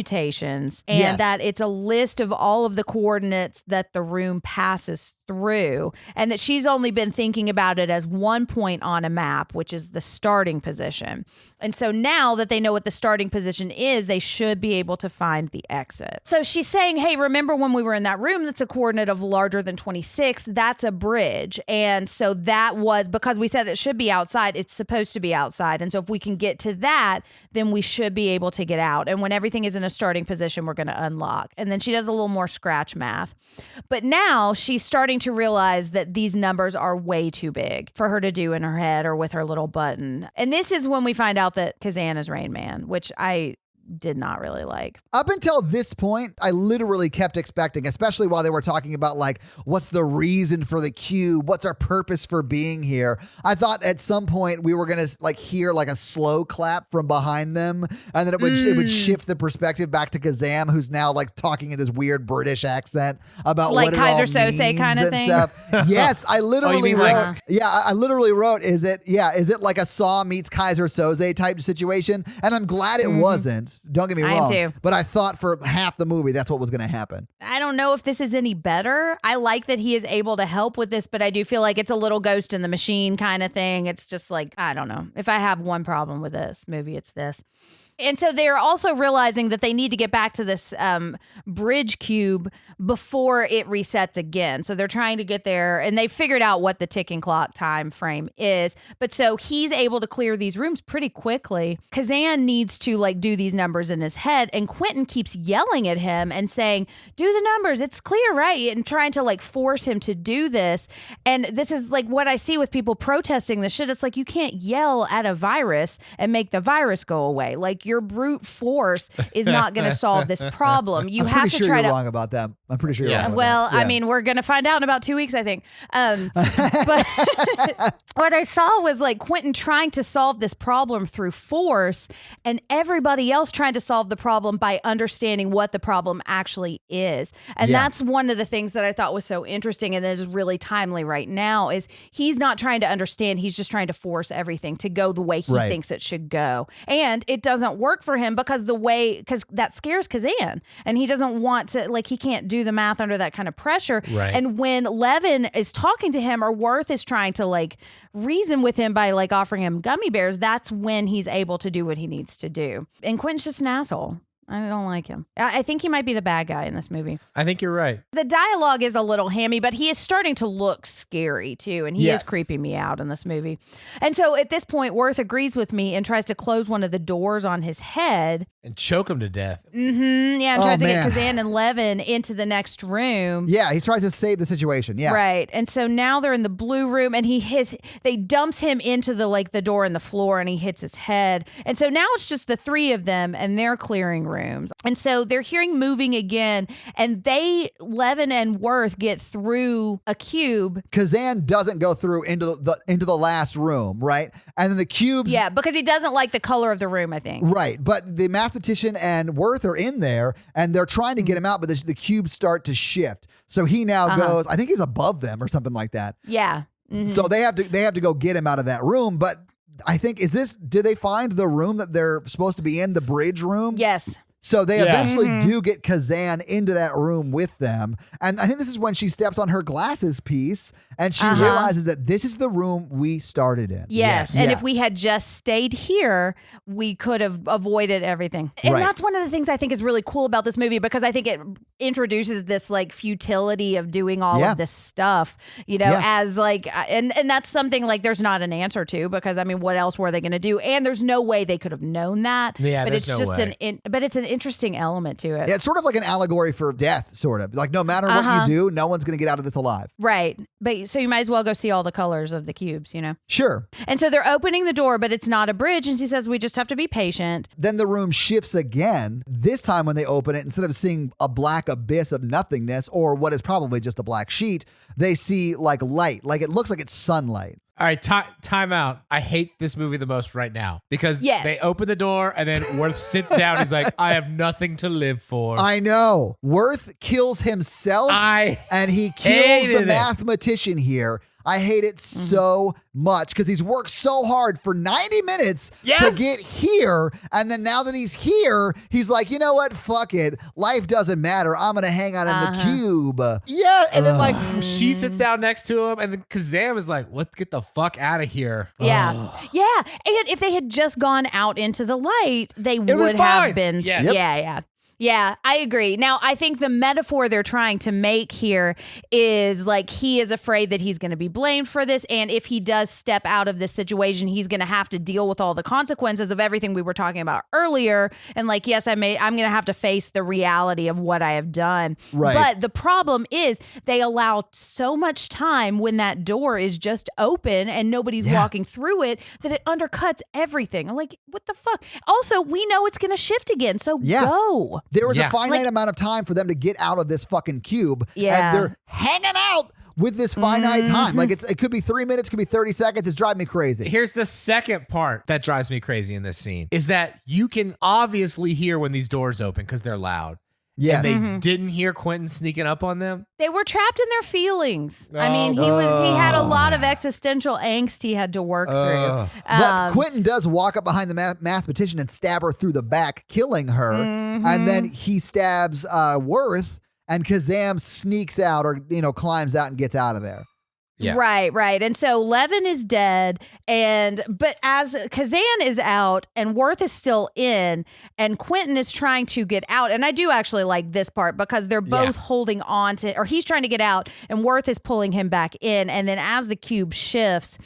permutations, and Yes. that it's a list of all of the coordinates that the room passes through, and that she's only been thinking about it as one point on a map, which is the starting position. And so now that they know what the starting position is, they should be able to find the exit. So she's saying, hey, remember when we were in that room that's a coordinate of larger than 26? That's a bridge. And so that was, because we said it should be outside, it's supposed to be outside. And so if we can get to that, then we should be able to get out. And when everything is in a starting position, we're going to unlock. And then she does a little more scratch math. But now she's starting to realize that these numbers are way too big for her to do in her head or with her little button. And this is when we find out that Kazan is Rain Man, which I did not really like. Up until this point, I literally kept expecting, especially while they were talking about like, what's the reason for the cube? What's our purpose for being here? I thought at some point we were going to like hear like a slow clap from behind them. And then it would shift the perspective back to Kazam, who's now like talking in this weird British accent about Like what it Kaiser all Sose means kind of and thing? stuff. Yes, I literally mean wrote. like- I literally wrote, is it like a Saw meets Kaiser Soze type situation? And I'm glad it wasn't. Don't get me I am wrong. too. But I thought for half the movie, that's what was going to happen. I don't know if this is any better. I like that he is able to help with this, but I do feel like it's a little ghost in the machine kind of thing. It's just like, I don't know. If I have one problem with this movie, it's this. And so they're also realizing that they need to get back to this bridge cube before it resets again. So they're trying to get there, and they figured out what the ticking clock time frame is. But so he's able to clear these rooms pretty quickly. Kazan needs to like do these numbers numbers in his head, and Quentin keeps yelling at him and saying, do the numbers, it's clear, right? And trying to like force him to do this. And this is like what I see with people protesting this shit. It's like, you can't yell at a virus and make the virus go away. Like, your brute force is not going to solve this problem. You have to try you're to wrong about that. I'm pretty sure you're wrong about well, that. Yeah. I mean, we're going to find out in about 2 weeks, I think. But what I saw was like Quentin trying to solve this problem through force, and everybody else trying to solve the problem by understanding what the problem actually is. And that's one of the things that I thought was so interesting and that is really timely right now is he's not trying to understand. He's just trying to force everything to go the way he thinks it should go. And it doesn't work for him because that scares Kazan, and he doesn't want to, like, he can't do the math under that kind of pressure. Right. And when Levin is talking to him, or Worth is trying to like reason with him by like offering him gummy bears, that's when he's able to do what he needs to do. And Quentin's just an asshole. I don't like him. I think he might be the bad guy in this movie. I think you're right. The dialogue is a little hammy, but he is starting to look scary too, and he is creeping me out in this movie. And so at this point, Worth agrees with me and tries to close one of the doors on his head. And choke him to death. Mm-hmm. Yeah, and tries to get Kazan and Levin into the next room. Yeah, he tries to save the situation. Yeah. Right. And so now they're in the blue room, and they dumps him into the door in the floor, and he hits his head. And so now it's just the three of them, and they're clearing rooms. And so they're hearing moving again, and Levin and Worth get through a cube. Kazan doesn't go through into the last room, right? And then the cubes. Yeah, because he doesn't like the color of the room, I think. Right. But the mathematician and Worth are in there, and they're trying to get him out, but the cubes start to shift. So he now goes, I think he's above them or something like that. Yeah. Mm-hmm. So they have to go get him out of that room. But I think, did they find the room that they're supposed to be in, the bridge room? Yes. So they eventually do get Kazan into that room with them. And I think this is when she steps on her glasses piece and she realizes that this is the room we started in. Yes. And if we had just stayed here, we could have avoided everything. And that's one of the things I think is really cool about this movie, because I think it introduces this like futility of doing all of this stuff, as like, and that's something like there's not an answer to, because I mean, what else were they going to do? And there's no way they could have known that. Yeah, but it's just but it's an interesting element to it. Yeah, it's sort of like an allegory for death, sort of. Like, no matter what you do, no one's going to get out of this alive. Right. But so you might as well go see all the colors of the cubes, Sure. And so they're opening the door, but it's not a bridge. And she says, we just have to be patient. Then the room shifts again. This time when they open it, instead of seeing a black abyss of nothingness, or what is probably just a black sheet, they see like light. Like, it looks like it's sunlight. All right, time out. I hate this movie the most right now because they open the door and then Worth sits down. He's like, I have nothing to live for. I know. Worth kills himself and he kills the mathematician here. I hate it so much because he's worked so hard for 90 minutes to get here. And then now that he's here, he's like, you know what? Fuck it. Life doesn't matter. I'm going to hang out in the cube. Yeah. And then like she sits down next to him and then Kazam is like, let's get the fuck out of here. Yeah. Yeah. And if they had just gone out into the light, they would have been. Yes. Yeah. Yeah, I agree. Now, I think the metaphor they're trying to make here is like he is afraid that he's going to be blamed for this. And if he does step out of this situation, he's going to have to deal with all the consequences of everything we were talking about earlier. And like, yes, I'm going to have to face the reality of what I have done. Right. But the problem is they allow so much time when that door is just open and nobody's walking through it that it undercuts everything. I'm like, what the fuck? Also, we know it's going to shift again. So go. There was a finite amount of time for them to get out of this fucking cube. Yeah. And they're hanging out with this finite time. Like, it could be 3 minutes, it could be 30 seconds. It's driving me crazy. Here's the second part that drives me crazy in this scene is that you can obviously hear when these doors open because they're loud. Yeah. And they didn't hear Quentin sneaking up on them. They were trapped in their feelings. I mean, he had a lot of existential angst he had to work through. But Quentin does walk up behind the mathematician and stab her through the back, killing her. And then he stabs Worth, and Kazam sneaks out or, climbs out and gets out of there. Yeah. Right. And so Levin is dead, but as Kazan is out and Worth is still in, and Quentin is trying to get out, and I do actually like this part because they're both holding on to, or he's trying to get out, and Worth is pulling him back in, and then as the cube shifts,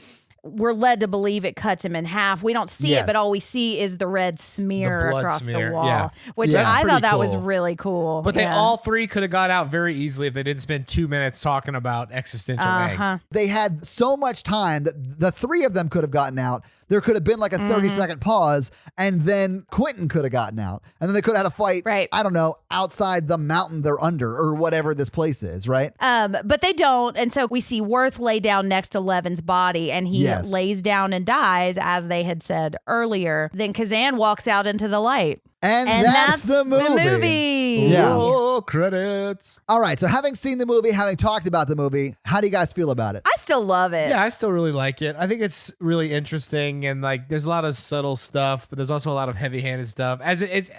we're led to believe it cuts him in half. We don't see it, but all we see is the red smear blood across smear, the wall, yeah. which That's I pretty thought that was cool. really cool. But they all three could have got out very easily if they didn't spend 2 minutes talking about existential angst. They had so much time that the three of them could have gotten out. There could have been like a 30-second pause, and then Quentin could have gotten out. And then they could have had a fight, I don't know, outside the mountain they're under or whatever this place is, right? But they don't. And so we see Worth lay down next to Levin's body, and he lays down and dies, as they had said earlier. Then Kazan walks out into the light. And that's the movie. Yeah. Oh, credits. All right. So having seen the movie, having talked about the movie, how do you guys feel about it? I still love it. Yeah, I still really like it. I think it's really interesting, and like there's a lot of subtle stuff, but there's also a lot of heavy-handed stuff. As it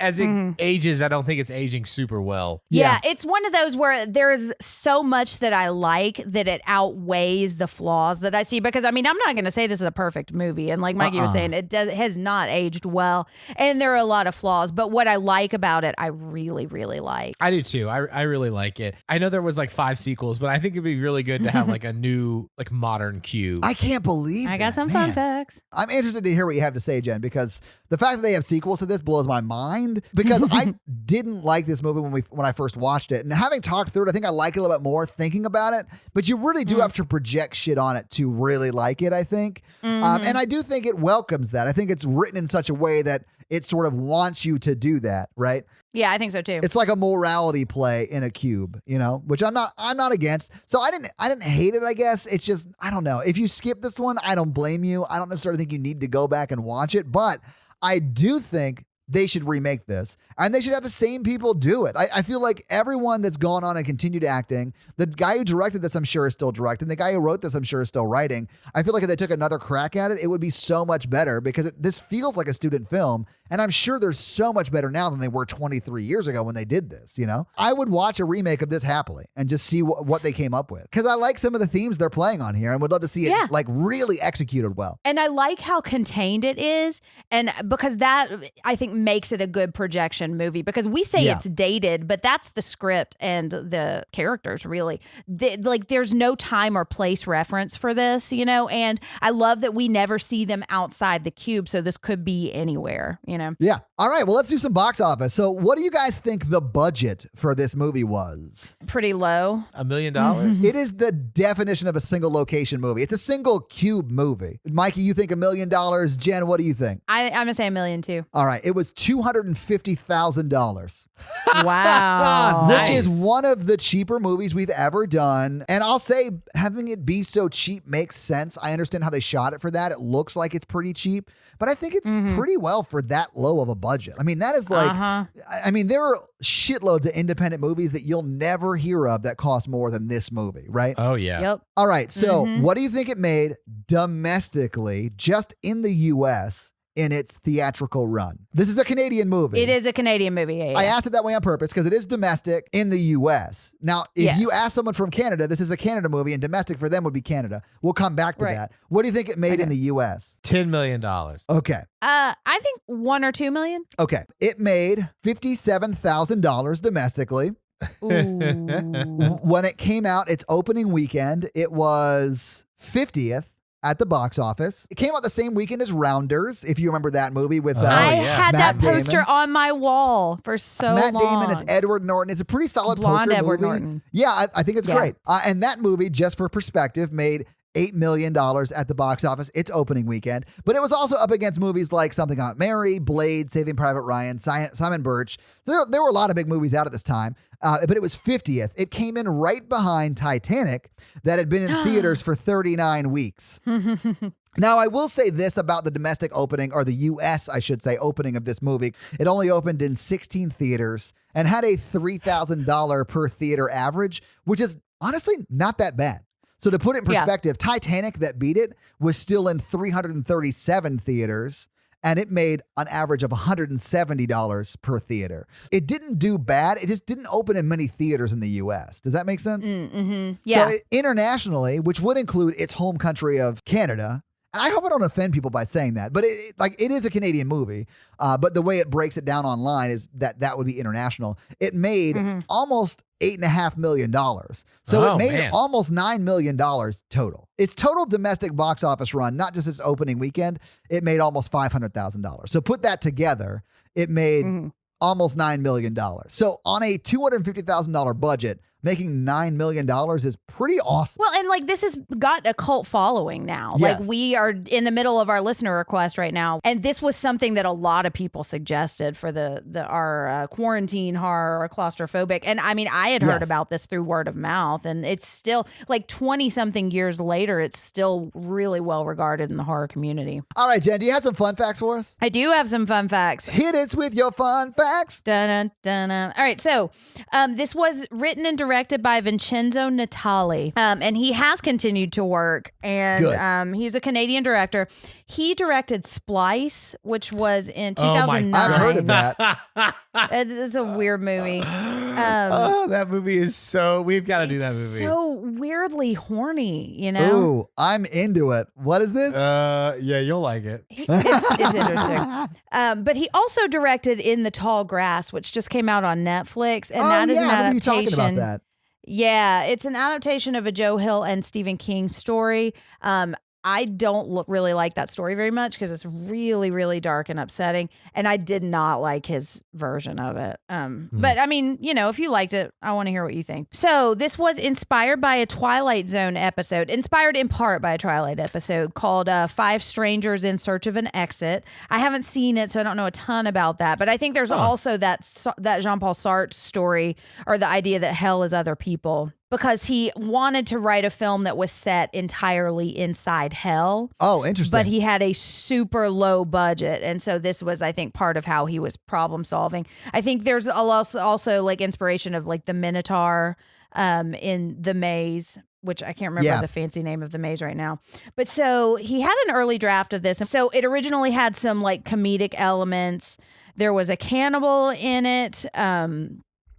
ages, I don't think it's aging super well. Yeah, it's one of those where there's so much that I like that it outweighs the flaws that I see. Because I mean, I'm not going to say this is a perfect movie, and like Mikey was saying, it has not aged well, and there are a lot of flaws. But what I like about it, I really, really like. I do too. I really like it. I know there was like 5 sequels, but I think it'd be really good to have like a new, like modern Cube. I can't believe I got some fun facts. I'm interested to hear what you have to say, Jen, because the fact that they have sequels to this blows my mind, because I didn't like this movie when I first watched it. And having talked through it, I think I like it a little bit more thinking about it. But you really do have to project shit on it to really like it, I think. And I do think it welcomes that. I think it's written in such a way that it sort of wants you to do that, right? Yeah, I think so too. It's like a morality play in a cube, which I'm not against. So I didn't hate it, I guess. It's just, I don't know. If you skip this one, I don't blame you. I don't necessarily think you need to go back and watch it, but I do think they should remake this, and they should have the same people do it. I feel like everyone that's gone on and continued acting, the guy who directed this, I'm sure, is still directing. The guy who wrote this, I'm sure, is still writing. I feel like if they took another crack at it, it would be so much better, because this feels like a student film, and I'm sure they're so much better now than they were 23 years ago when they did this, I would watch a remake of this happily and just see what they came up with, because I like some of the themes they're playing on here and would love to see it like really executed well. And I like how contained it is, and because that, I think, makes it a good projection movie, because we say it's dated, but that's the script and the characters, really. There's no time or place reference for this, and I love that we never see them outside the cube, so this could be anywhere, Yeah. All right, well, let's do some box office. So what do you guys think the budget for this movie was? Pretty low. $1 million? It is the definition of a single location movie. It's a single cube movie. Mikey, you think $1 million? Jen, what do you think? I'm going to say $1 million too. All right, it was $250,000. Wow. Which is one of the cheaper movies we've ever done. And I'll say, having it be so cheap makes sense. I understand how they shot it for that. It looks like it's pretty cheap, but I think it's pretty well for that low of a budget. I mean, that is like, I mean, there are shitloads of independent movies that you'll never hear of that cost more than this movie, right? Oh, yeah. Yep. All right, so what do you think it made domestically, just in the U.S., in its theatrical run? This is a Canadian movie. It is a Canadian movie. Yeah, I asked it that way on purpose because it is domestic in the U.S. Now, if you ask someone from Canada, this is a Canada movie, and domestic for them would be Canada. We'll come back to that. What do you think it made in the U.S.? $10 million. Okay. I think $1 or $2 million. Okay. It made $57,000 domestically. Ooh. When it came out, its opening weekend, it was 50th at the box office. It came out the same weekend as Rounders, if you remember that movie with I had Matt that poster Damon. on my wall for so It's Matt long. Damon, it's Edward Norton. It's a pretty solid Blonde poker Edward movie. Norton. Yeah, I think it's great. And that movie, just for perspective, made $8 million at the box office its opening weekend. But it was also up against movies like Something Aunt Mary, Blade, Saving Private Ryan, Simon Birch. There were a lot of big movies out at this time. But it was 50th. It came in right behind Titanic, that had been in theaters for 39 weeks. Now, I will say this about the domestic opening, or the U.S., I should say, opening of this movie. It only opened in 16 theaters and had a $3,000 per theater average, which is honestly not that bad. So to put it in perspective, Titanic, that beat it, was still in 337 theaters, and it made an average of $170 per theater. It didn't do bad. It just didn't open in many theaters in the U.S. Does that make sense? Yeah. So internationally, which would include its home country of Canada And I hope I don't offend people by saying that, but it is a Canadian movie. But the way it breaks it down online is that would be international. It made almost $8.5 million. So it made almost $9 million total. Its total domestic box office run, not just its opening weekend, it made almost $500,000. So put that together, it made almost $9 million. So on a $250,000 budget, making $9 million is pretty awesome. Well, and like this has got a cult following now. Yes. Like we are in the middle of our listener request right now. And this was something that a lot of people suggested for our quarantine horror or claustrophobic. And I mean, I had heard about this through word of mouth, and it's still like 20 something years later, it's still really well regarded in the horror community. All right, Jen, do you have some fun facts for us? I do have some fun facts. Hit us with your fun facts. Dun, dun, dun. All right. So this was written and directed by Vincenzo Natali, and he has continued to work, and he's a Canadian director. He directed Splice, which was in 2009. I've heard of that. It's a weird movie. That movie is so... We've got to do that movie. So weirdly horny, you know? Ooh, I'm into it. What is this? Yeah, you'll like it. It's interesting. But he also directed In the Tall Grass, which just came out on Netflix, and that is an I remember you adaptation. talking about that. Yeah, it's an adaptation of a Joe Hill and Stephen King story. I don't really like that story very much because it's really, really dark and upsetting. And I did not like his version of it. But I mean, you know, if you liked it, I want to hear what you think. So this was inspired by a Twilight Zone episode, inspired in part by a Twilight episode called Five Strangers in Search of an Exit. I haven't seen it, so I don't know a ton about that. But I think there's also that Jean-Paul Sartre story, or the idea that hell is other people, because he wanted to write a film that was set entirely inside hell. Oh, interesting. But he had a super low budget. And so this was, I think, part of how he was problem solving. I think there's also like inspiration of like the Minotaur in The Maze, which I can't remember the fancy name of The Maze right now. But so he had an early draft of this. And so it originally had some like comedic elements. There was a cannibal in it.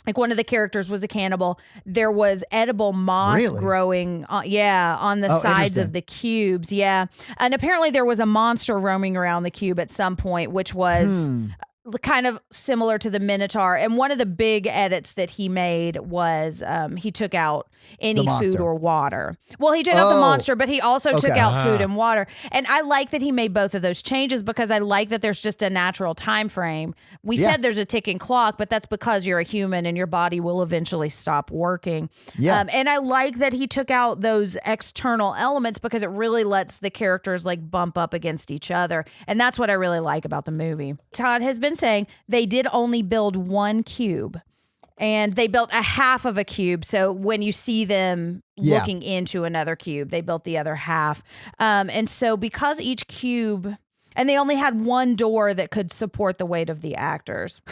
Like one of the characters was a cannibal. There was edible moss growing, on the sides of the cubes. Yeah. And apparently there was a monster roaming around the cube at some point, which was kind of similar to the Minotaur. And one of the big edits that he made was he took out any food or water. Well, he took out the monster, but he also took out food and water. And I like that he made both of those changes because I like that there's just a natural time frame. We said there's a ticking clock, but that's because you're a human and your body will eventually stop working. Yeah. And I like that he took out those external elements because it really lets the characters like bump up against each other. And that's what I really like about the movie. Todd has been saying they did only build one cube. And they built a half of a cube. So when you see them looking into another cube, they built the other half. And so because each cube, and they only had one door that could support the weight of the actors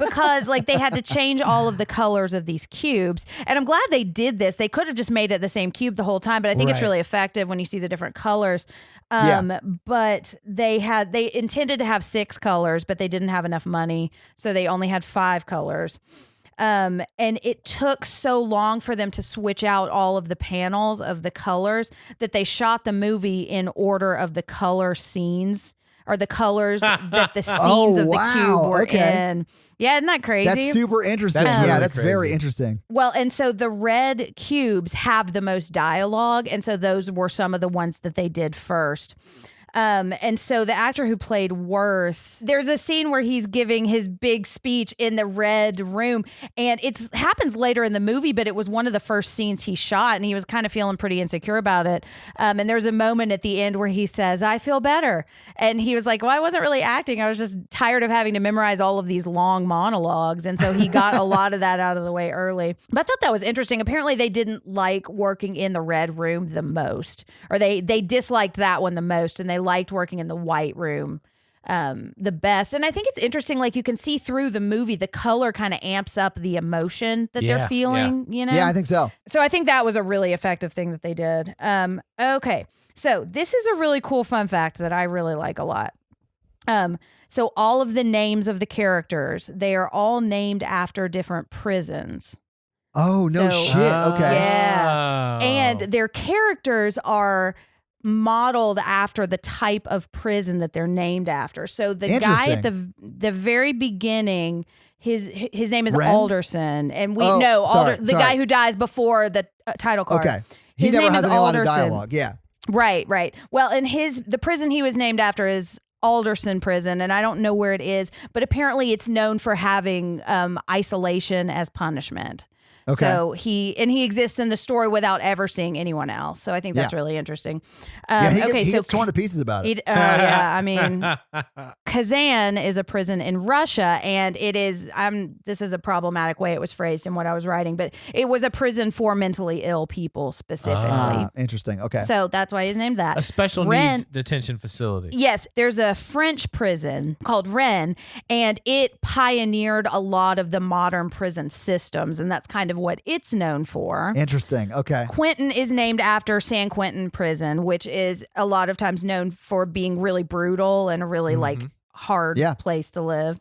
because like they had to change all of the colors of these cubes. And I'm glad they did this. They could have just made it the same cube the whole time, but I think it's really effective when you see the different colors. But they intended to have 6 colors, but they didn't have enough money. So they only had 5 colors. And it took so long for them to switch out all of the panels of the colors that they shot the movie in order of the color scenes or the colors that the scenes of the cube were in. Yeah, isn't that crazy? That's super interesting. That's very interesting. Well, and so the red cubes have the most dialogue, and so those were some of the ones that they did first. And so the actor who played Worth, there's a scene where he's giving his big speech in the red room, and it happens later in the movie, but it was one of the first scenes he shot, and he was kind of feeling pretty insecure about it. And there's a moment at the end where he says, "I feel better." And he was like, "Well, I wasn't really acting. I was just tired of having to memorize all of these long monologues." And so he got a lot of that out of the way early. But I thought that was interesting. Apparently they didn't like working in the red room the most, or they disliked that one the most, and they liked working in the white room the best. And I think it's interesting, like you can see through the movie, the color kind of amps up the emotion that they're feeling, you know? Yeah, I think so. So I think that was a really effective thing that they did. Okay, so this is a really cool fun fact that I really like a lot. So all of the names of the characters, they are all named after different prisons. Oh, no shit. Okay. Yeah. And their characters are modeled after the type of prison that they're named after. So the guy at the very beginning, his name is Wren? Alderson, and we the guy who dies before the title card. Okay, he his never name has is any line of Alderson. dialogue. Yeah, right. Well, and the prison he was named after is Alderson Prison, and I don't know where it is, but apparently it's known for having isolation as punishment. Okay. So he exists in the story without ever seeing anyone else. So I think that's really interesting. He gets torn to pieces about it. I mean, Kazan is a prison in Russia, and it is. This is a problematic way it was phrased in what I was writing, but it was a prison for mentally ill people specifically. Interesting. Okay. So that's why he's named that. A special needs detention facility. Yes, there's a French prison called Rennes, and it pioneered a lot of the modern prison systems, and that's kind of what it's known for. Interesting. Okay. Quentin is named after San Quentin Prison, which is a lot of times known for being really brutal and a really hard place to live.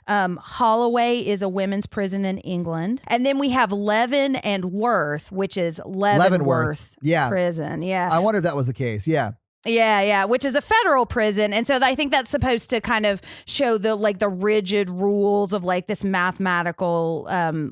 Holloway is a women's prison in England. And then we have Leven and Worth, which is Leavenworth prison. Yeah. I wonder if that was the case. Yeah. Yeah, which is a federal prison. And so I think that's supposed to kind of show the rigid rules of like this mathematical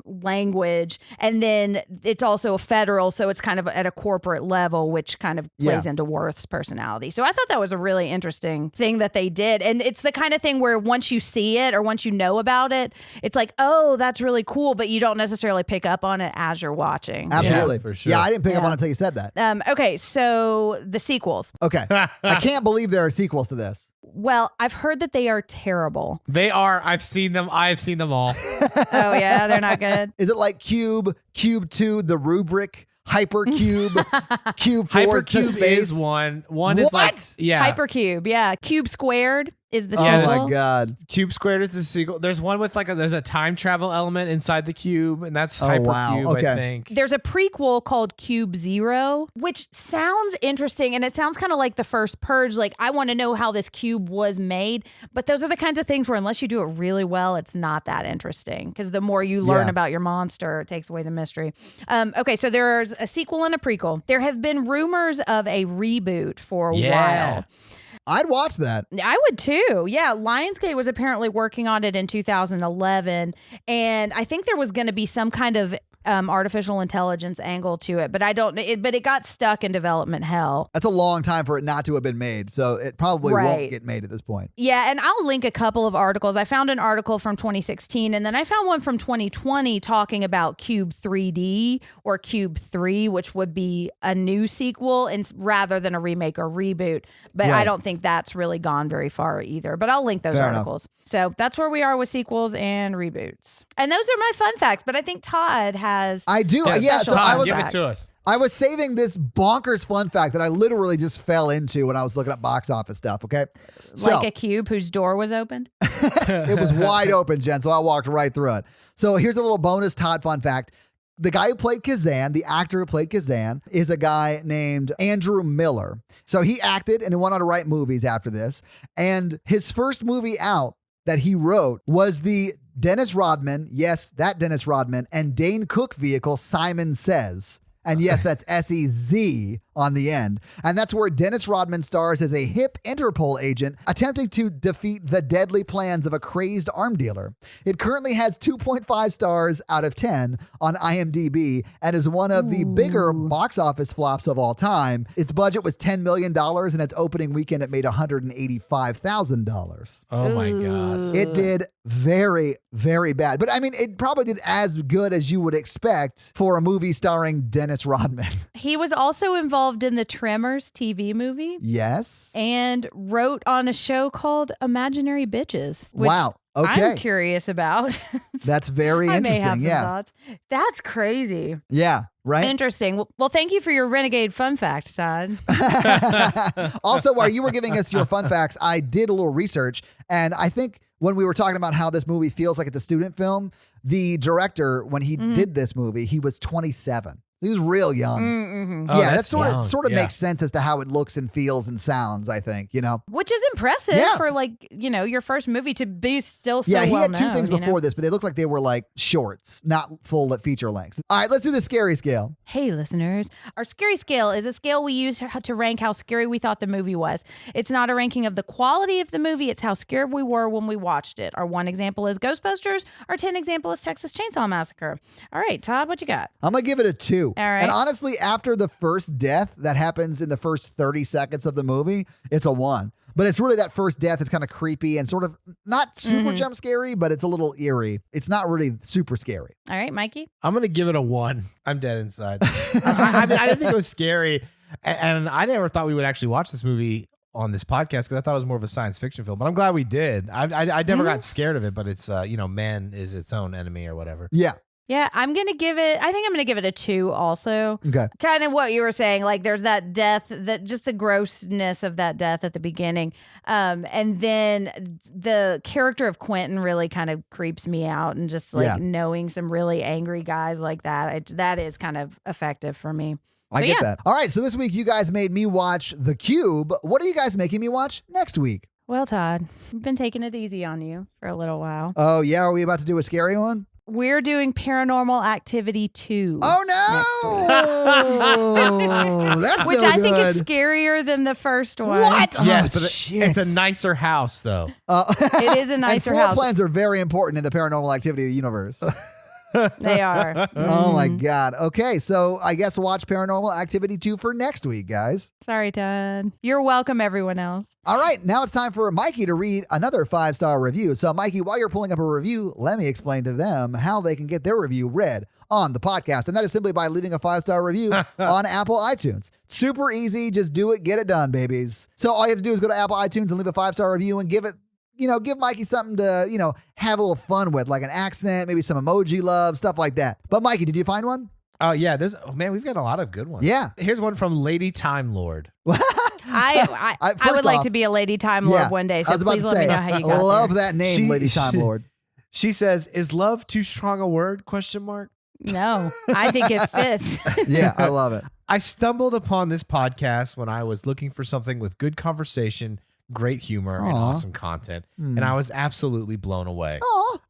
language. And then it's also a federal, so it's kind of at a corporate level, which kind of plays into Worth's personality. So I thought that was a really interesting thing that they did. And it's the kind of thing where once you see it or once you know about it, it's like, oh, that's really cool, but you don't necessarily pick up on it as you're watching. Absolutely. Yeah, for sure. Yeah, I didn't pick up on it until you said that. Okay, so the sequels. Okay. I can't believe there are sequels to this. Well, I've heard that they are terrible. They are. I've seen them. I've seen them all. Oh, yeah, they're not good. Is it like Cube 2, The Rubric, Hypercube, Cube 4 Hypercube to space? is one. One is like, Hypercube, yeah. Cube Squared is the Oh sequel. my God. Cube Squared is the sequel. There's one with there's a time travel element inside the cube, and that's Hypercube, wow. Okay. I think. There's a prequel called Cube Zero, which sounds interesting, and it sounds kind of like the first Purge. Like, I want to know how this cube was made, but those are the kinds of things where unless you do it really well, it's not that interesting, because the more you learn about your monster, it takes away the mystery. Okay, so there's a sequel and a prequel. There have been rumors of a reboot for a while. I'd watch that. I would too. Yeah. Lionsgate was apparently working on it in 2011. And I think there was going to be some kind of artificial intelligence angle to it, but but it got stuck in development hell. That's a long time for it not to have been made. So it probably won't get made at this point. Yeah. And I'll link a couple of articles. I found an article from 2016, and then I found one from 2020 talking about Cube 3D or Cube 3, which would be a new sequel rather than a remake or reboot. But I don't think that's really gone very far either. But I'll link those articles. So that's where we are with sequels and reboots. And those are my fun facts. But I think Todd has. I do. So Todd, give it to us. I was saving this bonkers fun fact that I literally just fell into when I was looking at box office stuff. Okay. Like a cube whose door was opened? It was wide open, Jen. So I walked right through it. So here's a little bonus Todd fun fact. The guy who played Kazan, the actor who played Kazan, is a guy named Andrew Miller. So he acted and he went on to write movies after this. And his first movie out that he wrote was the Dennis Rodman, yes, that Dennis Rodman, and Dane Cook vehicle, Simon Says. And yes, that's S-E-Z on the end. And that's where Dennis Rodman stars as a hip Interpol agent attempting to defeat the deadly plans of a crazed arm dealer. It currently has 2.5 stars out of 10 on IMDb and is one of the bigger box office flops of all time. Its budget was $10 million, and its opening weekend it made $185,000. Oh my gosh. It did very, very bad. But I mean, it probably did as good as you would expect for a movie starring Dennis Rodman. He was also involved in the Tremors TV movie. Yes. And wrote on a show called Imaginary Bitches. Which wow. Okay. I'm curious about. That's very I interesting. May have some thoughts. That's crazy. Yeah. Right. Interesting. Well, thank you for your renegade fun fact, Todd. Also, while you were giving us your fun facts, I did a little research, and I think when we were talking about how this movie feels like it's a student film, the director, when he did this movie, he was 27. He was real young. Mm-hmm. Oh, Yeah, that that's sort of young. makes sense as to how it looks and feels and sounds, I think, Which is impressive for your first movie to be still so Yeah, he well had two known, things before this, but they looked like they were like shorts, not full feature lengths. All right, let's do the scary scale. Hey, listeners. Our scary scale is a scale we use to rank how scary we thought the movie was. It's not a ranking of the quality of the movie. It's how scared we were when we watched it. Our 1 example is Ghostbusters. Our 10 example is Texas Chainsaw Massacre. All right, Todd, what you got? I'm going to give it a 2. All right. And honestly, after the first death that happens in the first 30 seconds of the movie, it's a 1. But it's really that first death is kind of creepy and sort of not super jump scary, but it's a little eerie. It's not really super scary. All right, Mikey? I'm going to give it a 1. I'm dead inside. I mean, I didn't think it was scary. And I never thought we would actually watch this movie on this podcast because I thought it was more of a science fiction film. But I'm glad we did. I never got scared of it, but it's, man is its own enemy or whatever. Yeah. Yeah, I think I'm going to give it a 2 also. Okay. Kind of what you were saying, like there's that death, that just the grossness of that death at the beginning. And then the character of Quentin really kind of creeps me out, and just knowing some really angry guys like that is kind of effective for me. I get that. All right, so this week you guys made me watch The Cube. What are you guys making me watch next week? Well, Todd, we've been taking it easy on you for a little while. Oh, yeah? Are we about to do a scary one? We're doing Paranormal Activity 2. Oh, no! That's Which no I think good. is scarier than the first one. What? Yes, Oh, but shit. it's a nicer house, though. It is a nicer and floor house. plans are very important in the Paranormal Activity universe. They are. Oh, my God. Okay, so I guess watch Paranormal Activity 2 for next week, guys. Sorry, Todd. You're welcome, everyone else. All right, now it's time for Mikey to read another 5-star review. So, Mikey, while you're pulling up a review, let me explain to them how they can get their review read on the podcast. And that is simply by leaving a 5-star review on Apple iTunes. Super easy. Just do it. Get it done, babies. So all you have to do is go to Apple iTunes and leave a 5-star review and give Mikey something to, have a little fun with, like an accent, maybe some emoji love, stuff like that. But Mikey, did you find one? Oh, yeah. We've got a lot of good ones. Yeah. Here's one from Lady Time Lord. I would like to be a Lady Time Lord one day, so please let me know how you got love there. that name, Lady Time Lord. She says, "Is love too strong a word? ? No, I think it fits. Yeah, I love it. I stumbled upon this podcast when I was looking for something with good conversation, great humor, and awesome content, and I was absolutely blown away.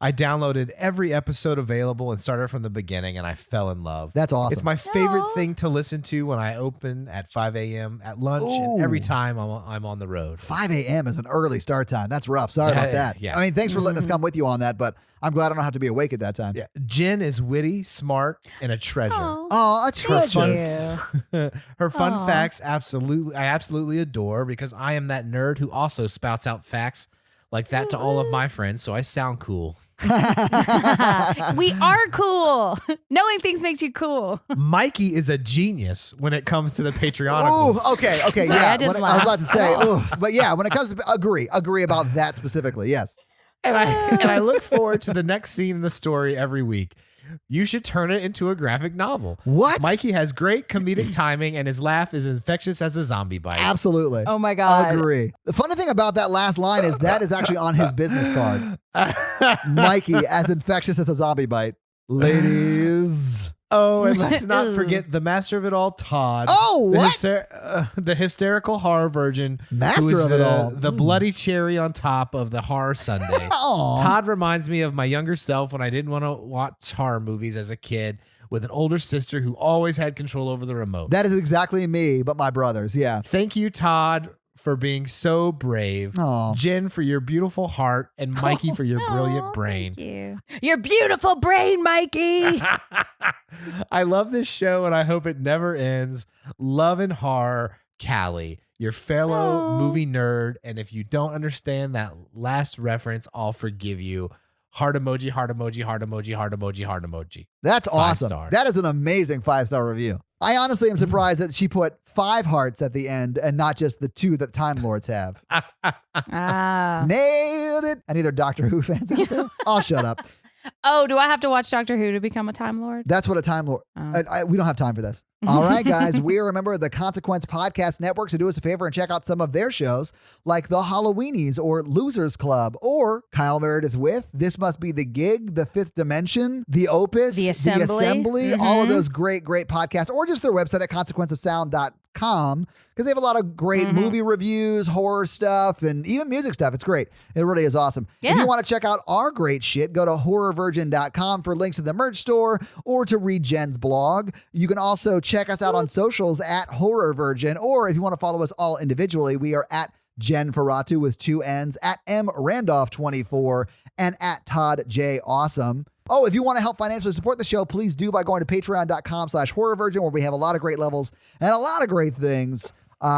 I downloaded every episode available and started from the beginning, and I fell in love. That's awesome. It's my favorite thing to listen to when I open at 5 a.m. at lunch and every time I'm on the road. 5 a.m. is an early start time. That's rough. Sorry about that. Yeah. I mean, thanks for letting us come with you on that, but I'm glad I don't have to be awake at that time. Yeah. Jen is witty, smart, and a treasure. Oh, a treasure. Her fun facts I absolutely adore because I am that nerd who also spouts out facts like that to all of my friends, so I sound cool. We are cool. Knowing things makes you cool. Mikey is a genius when it comes to the Patreon. Ooh, okay, Sorry, yeah. I was about to say, but yeah, when it comes to agree about that specifically, yes. And I look forward to the next scene in the story every week. You should turn it into a graphic novel. What? Mikey has great comedic timing, and his laugh is infectious as a zombie bite. Absolutely. Oh my God. Agree. The funny thing about that last line is that is actually on his business card. Mikey, as infectious as a zombie bite. Ladies. Oh, and let's not forget the master of it all, Todd. Oh, what? The hysterical horror virgin. Master who is, of it all. The bloody cherry on top of the horror sundae. Todd reminds me of my younger self when I didn't want to watch horror movies as a kid with an older sister who always had control over the remote. That is exactly me, but my brothers, yeah. Thank you, Todd, for being so brave. Aw. Jen for your beautiful heart, and Mikey for your brilliant brain. Thank you. Your beautiful brain, Mikey. I love this show and I hope it never ends. Love and horror, Callie, your fellow movie nerd. And if you don't understand that last reference, I'll forgive you. Heart emoji, heart emoji, heart emoji, heart emoji, heart emoji. That's 5 awesome. stars. That is an amazing 5-star review. I honestly am surprised that she put 5 hearts at the end and not just the 2 that Time Lords have. Ah. Nailed it. Any other Doctor Who fans out there? I'll shut up. Oh, do I have to watch Doctor Who to become a Time Lord? That's what a Time Lord. We don't have time for this. All right, guys. We are a member of the Consequence Podcast Network, so do us a favor and check out some of their shows like The Halloweenies or Losers Club or Kyle Meredith with This Must Be the Gig, The Fifth Dimension, The Opus, The Assembly. All of those great podcasts, or just their website at consequenceofsound.com because they have a lot of great movie reviews, horror stuff, and even music stuff. It's great. It really is awesome. Yeah. If you want to check out our great shit, go to horrorvirgin.com for links to the merch store or to read Jen's blog. You can also check us out on socials at Horror Virgin, or if you want to follow us all individually, we are at Jen Ferratu with 2 N's, at M Randolph24, and at Todd J Awesome. Oh, if you want to help financially support the show, please do by going to patreon.com/horrorvirgin, where we have a lot of great levels and a lot of great things.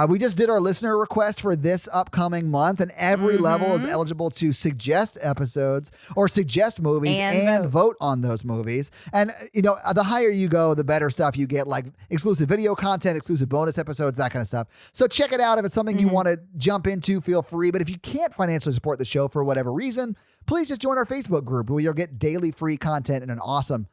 We just did our listener request for this upcoming month, and every level is eligible to suggest episodes or suggest movies and vote on those movies. And, you know, the higher you go, the better stuff you get, like exclusive video content, exclusive bonus episodes, that kind of stuff. So check it out. If it's something you want to jump into, feel free. But if you can't financially support the show for whatever reason, please just join our Facebook group where you'll get daily free content and an awesome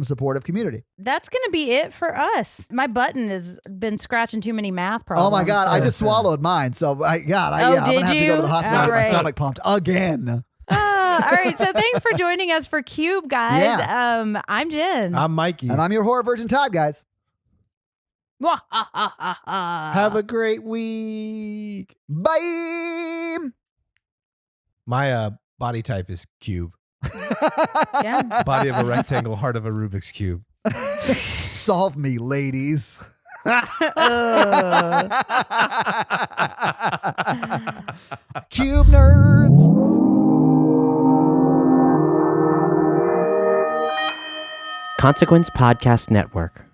supportive community. That's going to be it for us. My button has been scratching too many math problems. Oh my God, I just swallowed mine. So I'm going to have to go to the hospital and get my stomach pumped again. All right, so thanks for joining us for Cube, guys. Yeah. I'm Jen. I'm Mikey. And I'm your Horror Virgin Todd, guys. Have a great week. Bye. My body type is cube. Yeah. Body of a rectangle, heart of a Rubik's Cube. Solve me, ladies. Cube nerds. Consequence Podcast Network.